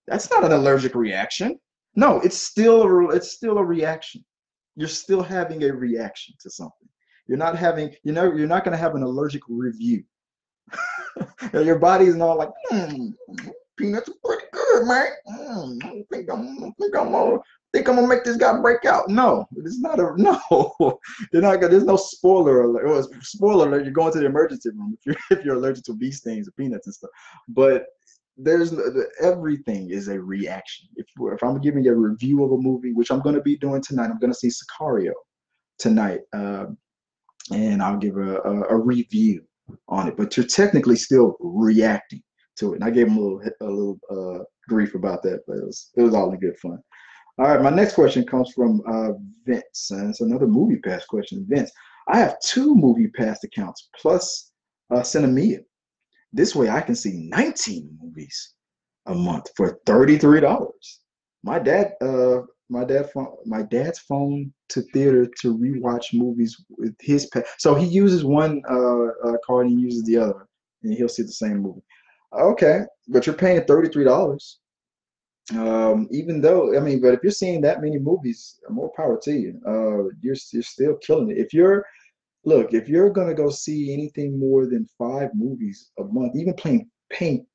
That's not an allergic reaction. No, it's still a reaction. You're still having a reaction to something. You're not going to have an allergic review. Your body is not like, peanuts are pretty good, man. I think I'm gonna make this guy break out. No, it's not a no. There's no spoiler alert. Well, spoiler alert, you're going to the emergency room if you're allergic to bee stings or peanuts and stuff. But everything is a reaction. If I'm giving a review of a movie, which I'm going to be doing tonight, I'm going to see Sicario tonight, and I'll give a review on it. But you're technically still reacting to it. And I gave him a little grief about that, but it was all in good fun. All right, my next question comes from Vince, and it's another Moviepass question. Vince, I have 2 Moviepass accounts plus Cinemia. This way I can see 19 movies a month for $33. My dad's phone to theater to rewatch movies with his pass. So he uses one card and he uses the other, and he'll see the same movie. Okay, but you're paying $33. Even though, I mean, but if you're seeing that many movies, more power to you. You're still killing it. If you're gonna go see anything more than 5 movies a month, even paying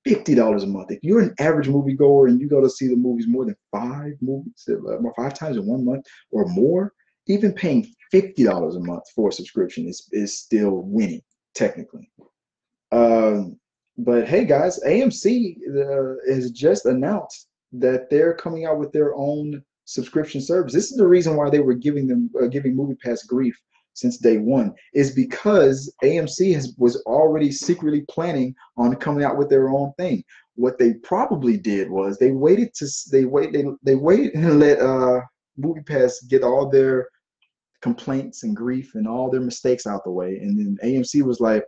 $50 a month, if you're an average moviegoer and you go to see the movies more than 5 movies, 5 times in 1 month or more, even paying $50 a month for a subscription is still winning technically. Um, but hey, guys, AMC has just announced that they're coming out with their own subscription service. This is the reason why they were giving MoviePass grief since day one, is because AMC was already secretly planning on coming out with their own thing. What they probably did was they waited and let MoviePass get all their complaints and grief and all their mistakes out the way, and then AMC was like,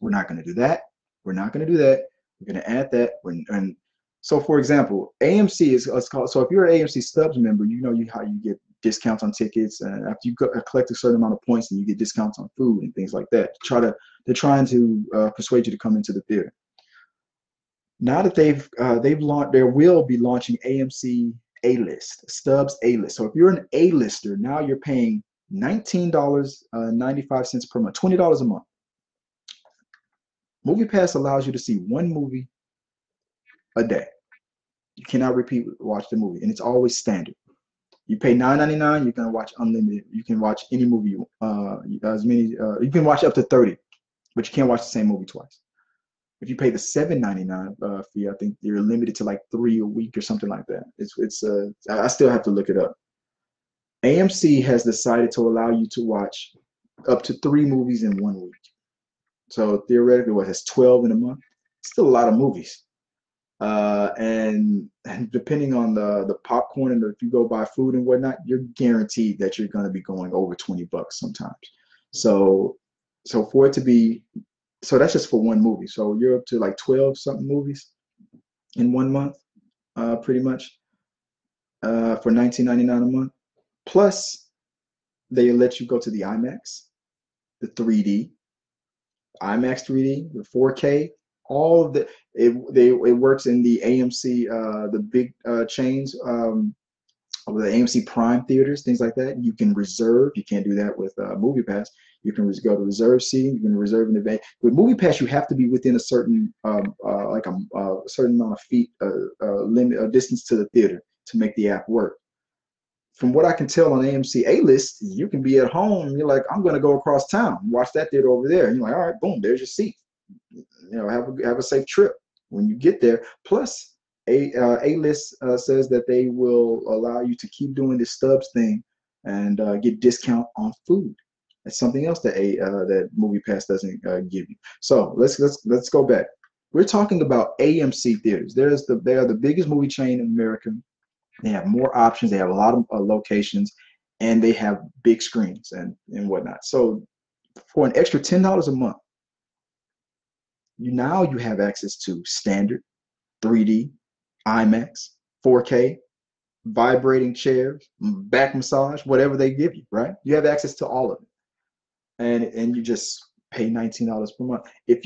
we're not going to do that. We're not going to do that. We're going to add that. And so, for example, AMC is called. So if you're an AMC Stubs member, you know how you get discounts on tickets, and after you collect a certain amount of points, and you get discounts on food and things like that. They're trying to persuade you to come into the theater. Now that they've launched, they will be launching AMC A-List, Stubs A-List. So if you're an A-lister, now you're paying $19.95 per month, $20 a month. MoviePass allows you to see one movie a day. You cannot watch the movie, and it's always standard. You pay $9.99, you're gonna watch unlimited. You can watch any movie, you can watch up to 30, but you can't watch the same movie twice. If you pay the $7.99 fee, I think you're limited to like 3 a week or something like that. I still have to look it up. AMC has decided to allow you to watch up to 3 movies in 1 week. So theoretically, that's 12 in a month? Still a lot of movies. And depending on the popcorn and if you go buy food and whatnot, you're guaranteed that you're going to be going over $20 sometimes. So for it to be, so that's just for 1 movie. So you're up to like 12 something movies in 1 month, pretty much, for $19.99 a month. Plus, they let you go to the IMAX, the 3D, IMAX 3D, the 4K, all of it works in the AMC, the big chains of the AMC Prime theaters, things like that. You can reserve. You can't do that with MoviePass. You can go to reserve seating. You can reserve in advance. With MoviePass, you have to be within a certain certain amount of feet, limit, distance to the theater to make the app work. From what I can tell on AMC A-List, you can be at home and you're like, I'm going to go across town and watch that theater over there. And you're like, all right, boom, there's your seat. Have a safe trip when you get there. Plus, A-List says that they will allow you to keep doing this Stubs thing and get discount on food. That's something else that that MoviePass doesn't give you. So let's go back. We're talking about AMC theaters. They are the biggest movie chain in America. They have more options. They have a lot of locations, and they have big screens and whatnot. So for an extra $10 a month, you have access to standard, 3D, IMAX, 4K, vibrating chairs, back massage, whatever they give you, right? You have access to all of it, and you just pay $19 per month. If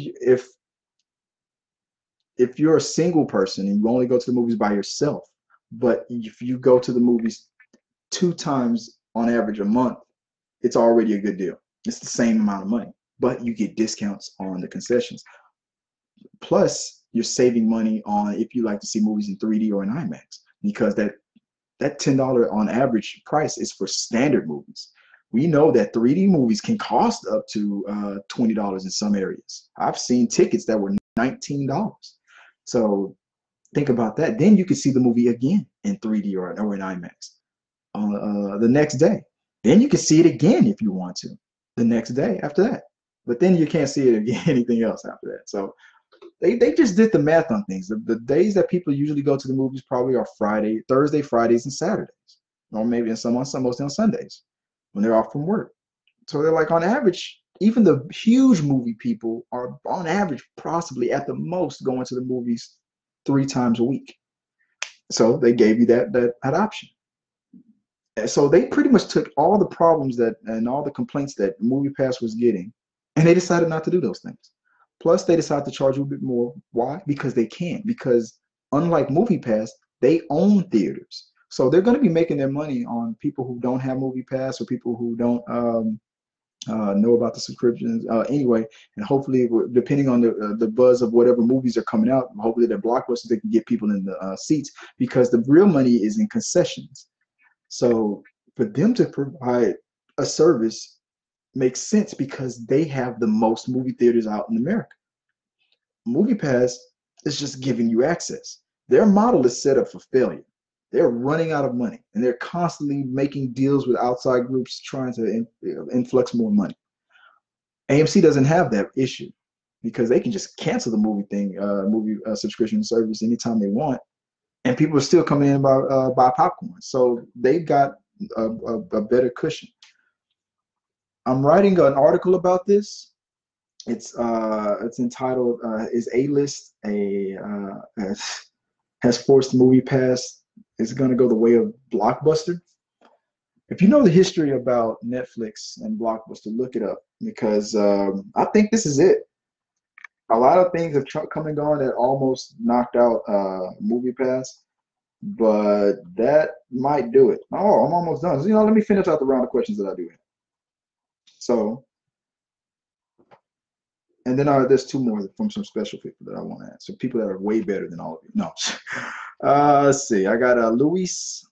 you're a single person and you only go to the movies by yourself, but if you go to the movies 2 times on average a month, it's already a good deal. It's the same amount of money, but you get discounts on the concessions. Plus, you're saving money on if you like to see movies in 3D or in IMAX, because that $10 on average price is for standard movies. We know that 3D movies can cost up to $20 in some areas. I've seen tickets that were $19. So think about that. Then you can see the movie again in 3D or in IMAX the next day. Then you can see it again if you want to the next day after that. But then you can't see it again, anything else after that. So they just did the math on things. The days that people usually go to the movies probably are Thursday, Fridays, and Saturdays, or maybe mostly on Sundays when they're off from work. So they're like, on average, even the huge movie people are on average possibly at the most going to the movies 3 times a week. So they gave you that option. And so they pretty much took all the problems and all the complaints that MoviePass was getting, and they decided not to do those things. Plus, they decided to charge you a bit more. Why? Because they can. Because unlike MoviePass, they own theaters. So they're going to be making their money on people who don't have MoviePass or people who don't know about the subscriptions anyway. And hopefully, depending on the buzz of whatever movies are coming out, hopefully they're blockbusters, they can get people in the seats, because the real money is in concessions. So for them to provide a service makes sense because they have the most movie theaters out in America. Moviepass is just giving you access. Their model is set up for failure. They're running out of money, and they're constantly making deals with outside groups trying to influx more money. AMC doesn't have that issue because they can just cancel the movie subscription service anytime they want, and people are still coming in and buy popcorn. So they've got a better cushion. I'm writing an article about this. It's entitled "Is A-List has forced Moviepass is going to go the way of Blockbuster?" If you know the history about Netflix and Blockbuster, look it up because I think this is it. A lot of things have come and gone that almost knocked out Moviepass, but that might do it. Oh, I'm almost done. So, let me finish out the round of questions that I do have. So, and then there's two more from some special people that I want to ask. So people that are way better than all of you. No. Let's see. I got Luis.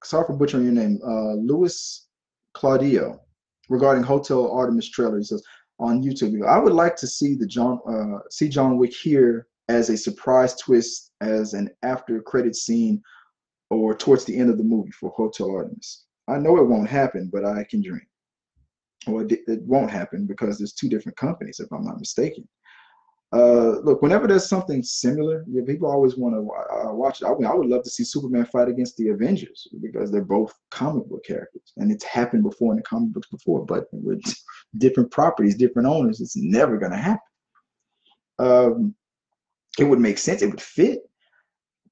Sorry for butchering your name. Luis Claudio regarding Hotel Artemis trailer. He says on YouTube, I would like to see John Wick here as a surprise twist as an after credit scene or towards the end of the movie for Hotel Artemis. I know it won't happen, but I can dream. Well, it won't happen because there's two different companies, if I'm not mistaken. Look, whenever there's something similar, people always want to watch it. I would love to see Superman fight against the Avengers because they're both comic book characters, and it's happened before in the comic books before. But with different properties, different owners, it's never going to happen. It would make sense. It would fit.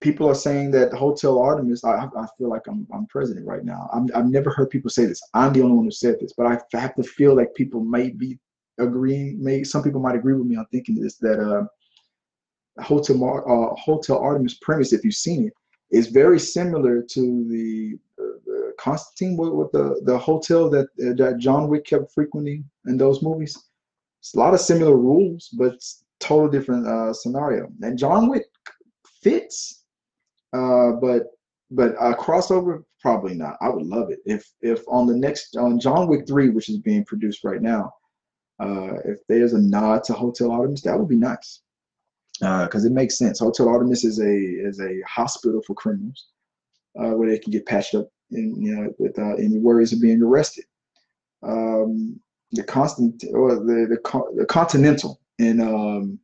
People are saying that Hotel Artemis. I feel like I'm president right now. I've never heard people say this. I'm the only one who said this, but I have to feel like people may be agreeing. Some people might agree with me on thinking this, that Hotel Artemis premise, if you've seen it, is very similar to the Constantine with the hotel that John Wick kept frequenting in those movies. It's a lot of similar rules, but it's total different scenario. And John Wick fits, but a crossover, probably not. I would love it if on John Wick 3, which is being produced right now, if there's a nod to Hotel Artemis, that would be nice because it makes sense. Hotel Artemis is a hospital for criminals where they can get patched up without any worries of being arrested. The Continental in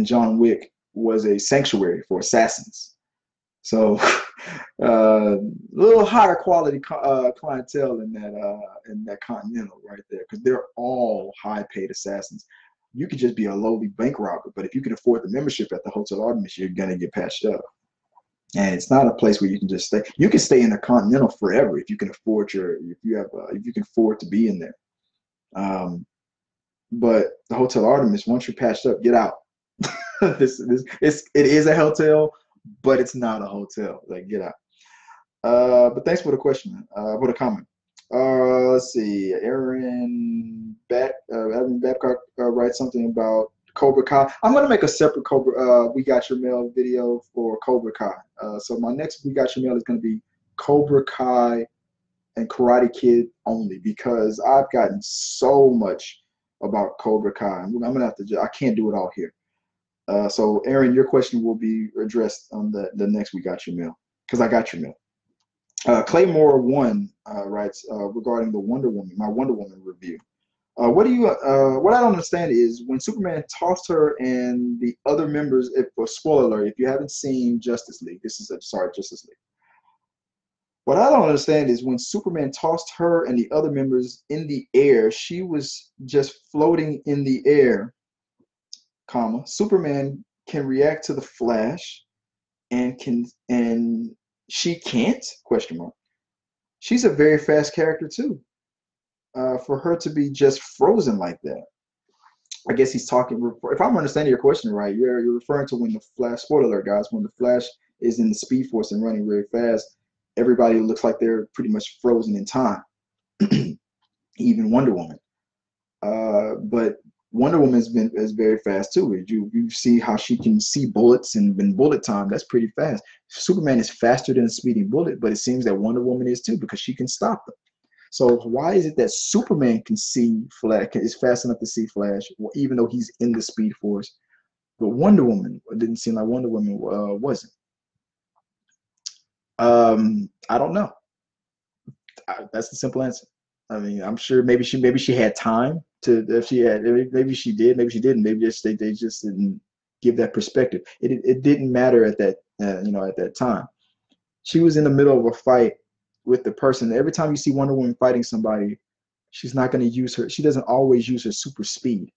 John Wick was a sanctuary for assassins. So a little higher quality clientele in that Continental right there, because they're all high paid assassins. You could just be a lowly bank robber, but if you can afford the membership at the Hotel Artemis, you're gonna get patched up. And it's not a place where you can just stay. You can stay in the Continental forever if you can afford if you can afford to be in there. But the Hotel Artemis, once you're patched up, get out. It is a hotel, but it's not a hotel. Like, get out. But thanks for the question, for the comment. Let's see. Aaron Babcock writes something about Cobra Kai. I'm gonna make a separate We Got Your Mail video for Cobra Kai. So my next We Got Your Mail is gonna be Cobra Kai and Karate Kid only, because I've gotten so much about Cobra Kai. I'm gonna have to. I can't do it all here. So Aaron, your question will be addressed on the next We Got Your Mail, because I got your mail. Claymore One writes regarding the Wonder Woman, my Wonder Woman review. What I don't understand is when Superman tossed her and the other members. Spoiler alert, if you haven't seen Justice League, Justice League. What I don't understand is when Superman tossed her and the other members in the air, she was just floating in the air, Superman can react to the Flash and she can't, question mark. She's a very fast character too. For her to be just frozen like that. I guess he's talking, if I'm understanding your question right, you're referring to when the Flash, spoiler alert guys, when the Flash is in the Speed Force and running very fast, everybody looks like they're pretty much frozen in time. Even Wonder Woman. But Wonder Woman is very fast too. You see how she can see bullets, and in bullet time, that's pretty fast. Superman is faster than a speeding bullet, but it seems that Wonder Woman is too, because she can stop them. So why is it that Superman can see Flash, is fast enough to see Flash, even though he's in the Speed Force, but Wonder Woman, it didn't seem like Wonder Woman wasn't? I don't know. That's the simple answer. I mean, I'm sure maybe she had time to, if she had, maybe she did, maybe she didn't, maybe just they just didn't give that perspective. It didn't matter at that at that time. She was in the middle of a fight with the person. Every time you see Wonder Woman fighting somebody, she's not going to use her. She doesn't always use her super speed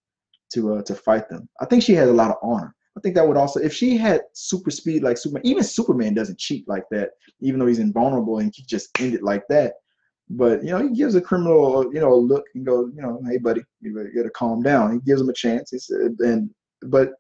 to fight them. I think she has a lot of honor. I think that would also, if she had super speed like Superman, even Superman doesn't cheat like that, even though he's invulnerable and he just end it like that. But he gives a criminal, a look and goes, hey buddy, you got to calm down. He gives him a chance. He said, but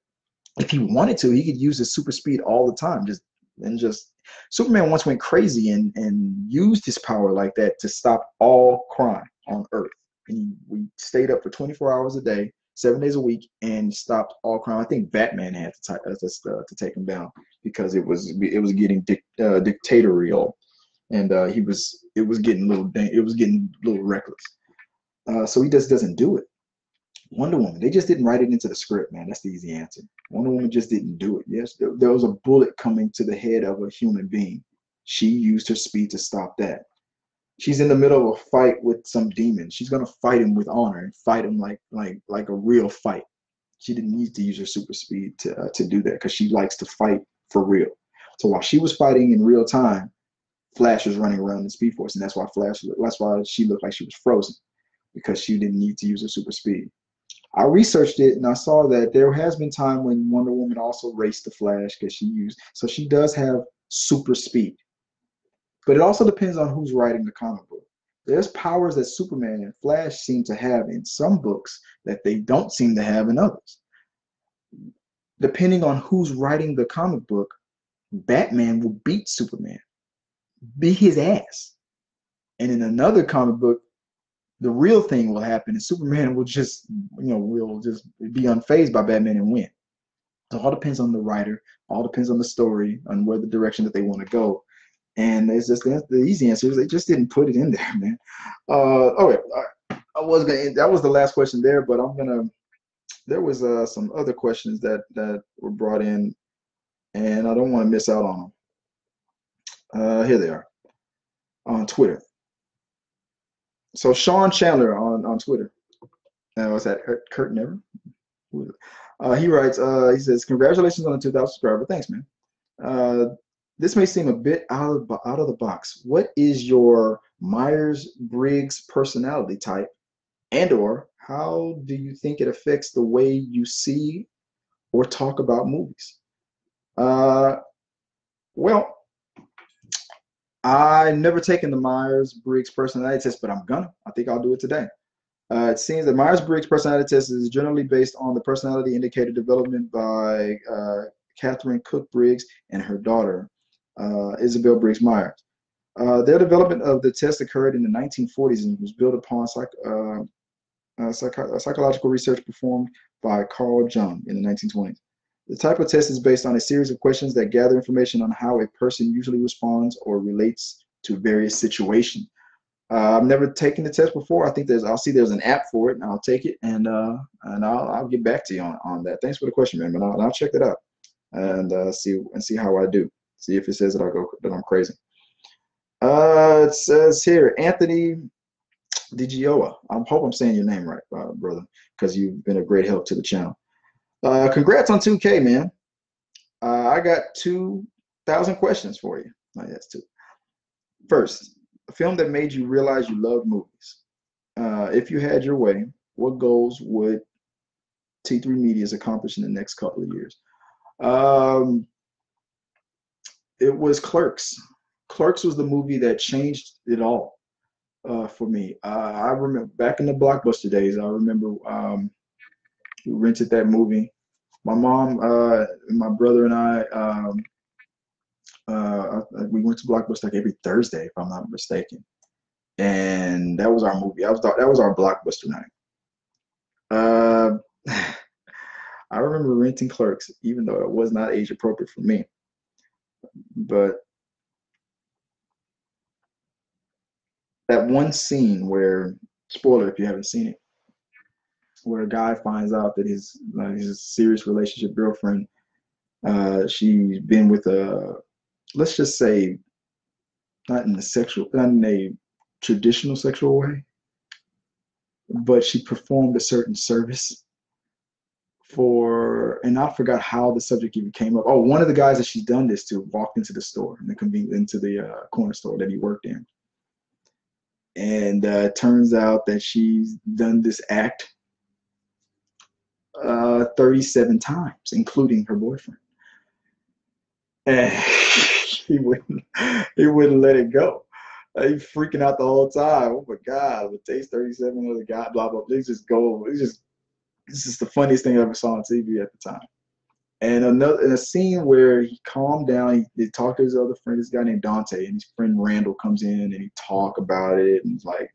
if he wanted to, he could use his super speed all the time. Just Superman once went crazy and used his power like that to stop all crime on Earth. And we stayed up for 24 hours a day, 7 days a week, and stopped all crime. I think Batman had to take him down because it was getting dictatorial, and it was getting a little reckless. So he just doesn't do it. Wonder Woman, they just didn't write it into the script, man. That's the easy answer. Wonder Woman just didn't do it. Yes, there was a bullet coming to the head of a human being. She used her speed to stop that. She's in the middle of a fight with some demon. She's gonna fight him with honor and fight him like a real fight. She didn't need to use her super speed to do that because she likes to fight for real. So while she was fighting in real time, Flash was running around in Speed Force, and that's why she looked like she was frozen, because she didn't need to use her super speed. I researched it and I saw that there has been time when Wonder Woman also raced the Flash because she does have super speed. But it also depends on who's writing the comic book. There's powers that Superman and Flash seem to have in some books that they don't seem to have in others. Depending on who's writing the comic book, Batman will beat Superman, beat his ass. And in another comic book, the real thing will happen and Superman will just be unfazed by Batman and win. So it all depends on the writer, all depends on the story, on where the direction that they want to go. And it's just the easy answer is they just didn't put it in there, man. Okay, that was the last question there, but there was some other questions that were brought in, and I don't want to miss out on them. Here they are on Twitter. So Sean Chandler on Twitter. Was that Kurt Never? He writes, he says, congratulations on the 2,000 subscriber. Thanks, man. This may seem a bit out of the box. What is your Myers-Briggs personality type, and/or how do you think it affects the way you see or talk about movies? Well, I've never taken the Myers-Briggs personality test, but I'm gonna. I think I'll do it today. It seems that Myers-Briggs personality test is generally based on the personality indicator development by Catherine Cook Briggs and her daughter, Isabel Briggs Myers. Their development of the test occurred in the 1940s and was built upon psychological research performed by Carl Jung in the 1920s. The type of test is based on a series of questions that gather information on how a person usually responds or relates to various situations. I've never taken the test before. I think I'll see there's an app for it, and I'll take it, and I'll get back to you on that. Thanks for the question, man. But I'll check it out and see how I do. See if it says that I'm crazy. It says here, Anthony DiGioa. I hope I'm saying your name right, brother, because you've been a great help to the channel. Congrats on 2K, man. I got 2,000 questions for you. That's two. First, a film that made you realize you love movies. If you had your way, what goals would T3 Media's accomplish in the next couple of years? It was Clerks. Clerks was the movie that changed it all for me. I remember back in the Blockbuster days, I remember we rented that movie. My mom, my brother, and I, we went to Blockbuster like every Thursday, if I'm not mistaken. And that was our movie. That was our Blockbuster night. I remember renting Clerks, even though it was not age appropriate for me. But that one scene where, spoiler if you haven't seen it, where a guy finds out that his serious relationship girlfriend, she's been with a, let's just say, not in a traditional sexual way, but she performed a certain service for, and I forgot how the subject even came up. Oh, one of the guys that she's done this to walked into the store, into the corner store that he worked in, and it turns out that she's done this act 37 times, including her boyfriend, and he wouldn't let it go. He freaking out the whole time. Oh my God, with taste 37 of the guy, blah blah blah. It's just go. It's just the funniest thing I ever saw on TV at the time. And another, in a scene where he calmed down, he talked to his other friend, this guy named Dante, and his friend Randall comes in and he talk about it, and like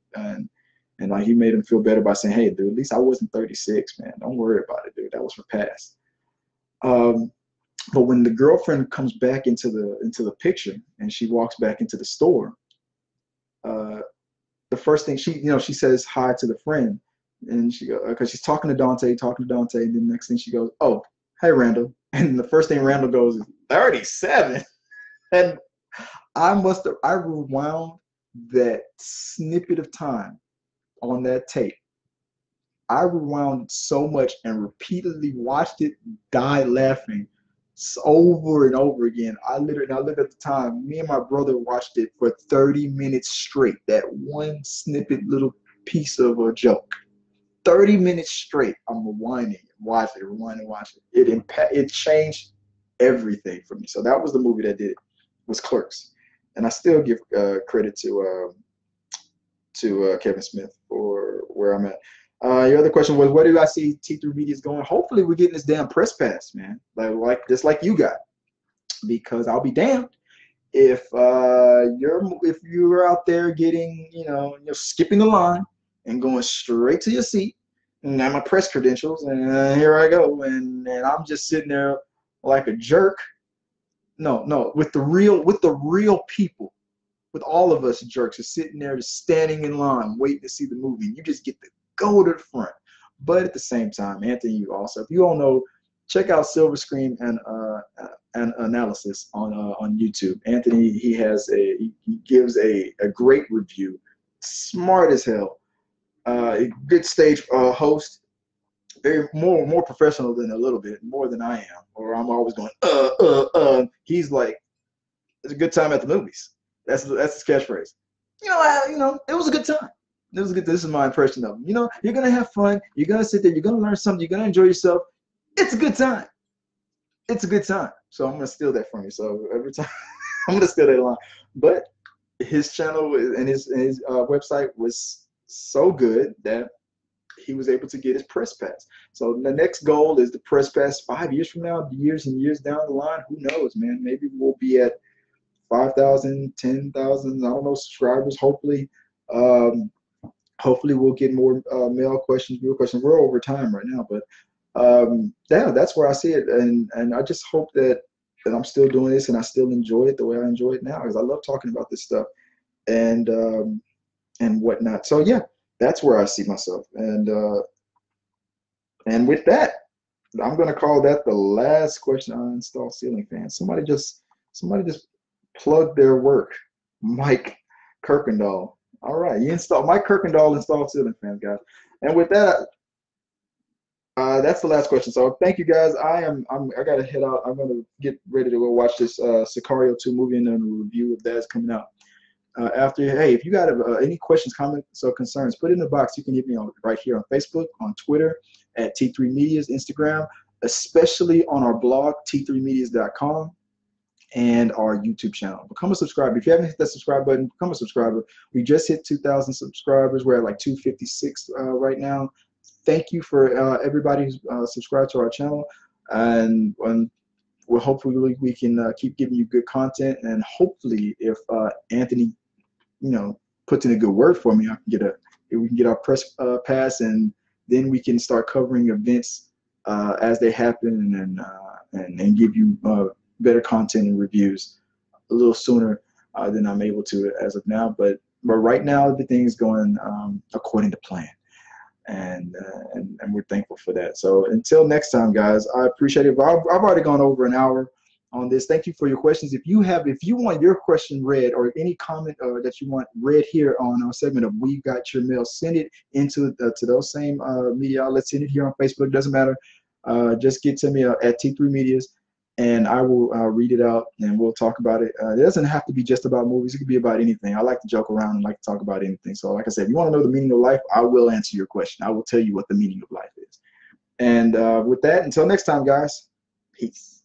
he made him feel better by saying, "Hey, dude, at least I wasn't 36, man. Don't worry about it, dude. That was for past." But when the girlfriend comes back into the picture and she walks back into the store, the first thing she says hi to the friend, and she goes, because she's talking to Dante, and then the next thing she goes, "Oh, hey Randall," and the first thing Randall goes is 37, and I rewound that snippet of time on that tape. I rewound so much and repeatedly watched it, died laughing over and over again. I looked at the time, me and my brother watched it for 30 minutes straight. That one snippet, little piece of a joke. 30 minutes straight. I'm rewinding, watching. It changed everything for me. So that was the movie that did it, was Clerks. And I still give credit to Kevin Smith for where I'm at. Your other question was, where do I see T3 Media's going? Hopefully we're getting this damn press pass, man. Like just like you got. Because I'll be damned if you're out there getting, you're skipping the line and going straight to your seat, and got my press credentials, and here I go, and I'm just sitting there like a jerk. No, with the real people, with all of us jerks, are sitting there just standing in line waiting to see the movie. You just get to go to the front. But at the same time, Anthony, you also, if you all know, check out Silver Screen and Analysis on YouTube. Anthony, he gives a great review, smart as hell, a good stage host, very more professional than a little bit more than I am, or I'm always going He's like, it's a good time at the movies. That's his catchphrase. It was a good time. It was good. This is my impression of him. You're gonna have fun. You're gonna sit there. You're gonna learn something. You're gonna enjoy yourself. It's a good time. It's a good time. So I'm gonna steal that from you. So every time I'm gonna steal that line. But his channel and his website was so good that he was able to get his press pass. So the next goal is the press pass 5 years from now, years and years down the line. Who knows, man? Maybe we'll be at 5,000, 10,000, I don't know, subscribers. Hopefully we'll get more mail questions, viewer questions. We're over time right now, but yeah, that's where I see it, and I just hope that I'm still doing this and I still enjoy it the way I enjoy it now, because I love talking about this stuff and whatnot. So yeah, that's where I see myself, and with that, I'm gonna call that the last question on Install Ceiling Fans. Somebody just plug their work, Mike Kirkendall. All right, Mike Kirkendall installed Ceiling Fans, guys. And with that, that's the last question. So thank you, guys. I gotta head out. I'm gonna get ready to go watch this Sicario 2 movie, and then a review of that is coming out after. Hey, if you got any questions, comments, or concerns, put it in the box. You can hit me right here on Facebook, on Twitter at T3 Medias, Instagram, especially on our blog t3medias.com. and our YouTube channel. Become a subscriber. If you haven't hit that subscribe button, become a subscriber. We just hit 2,000 subscribers. We're at like 256 right now. Thank you for everybody who's subscribed to our channel, and we'll hopefully we can keep giving you good content. And hopefully, if Anthony, puts in a good word for me, we can get our press pass, and then we can start covering events as they happen, and give you better content and reviews a little sooner than I'm able to as of now. But But right now, everything's going according to plan. And we're thankful for that. So until next time, guys, I appreciate it. I've already gone over an hour on this. Thank you for your questions. If you want your question read or any comment that you want read here on our segment of We Got Your Mail, send it into to those same media outlets. Send it here on Facebook. Doesn't matter. Just get to me at T3 Medias, and I will read it out and we'll talk about it. It doesn't have to be just about movies. It could be about anything. I like to joke around and like to talk about anything. So like I said, if you want to know the meaning of life, I will answer your question. I will tell you what the meaning of life is. And with that, until next time, guys, peace.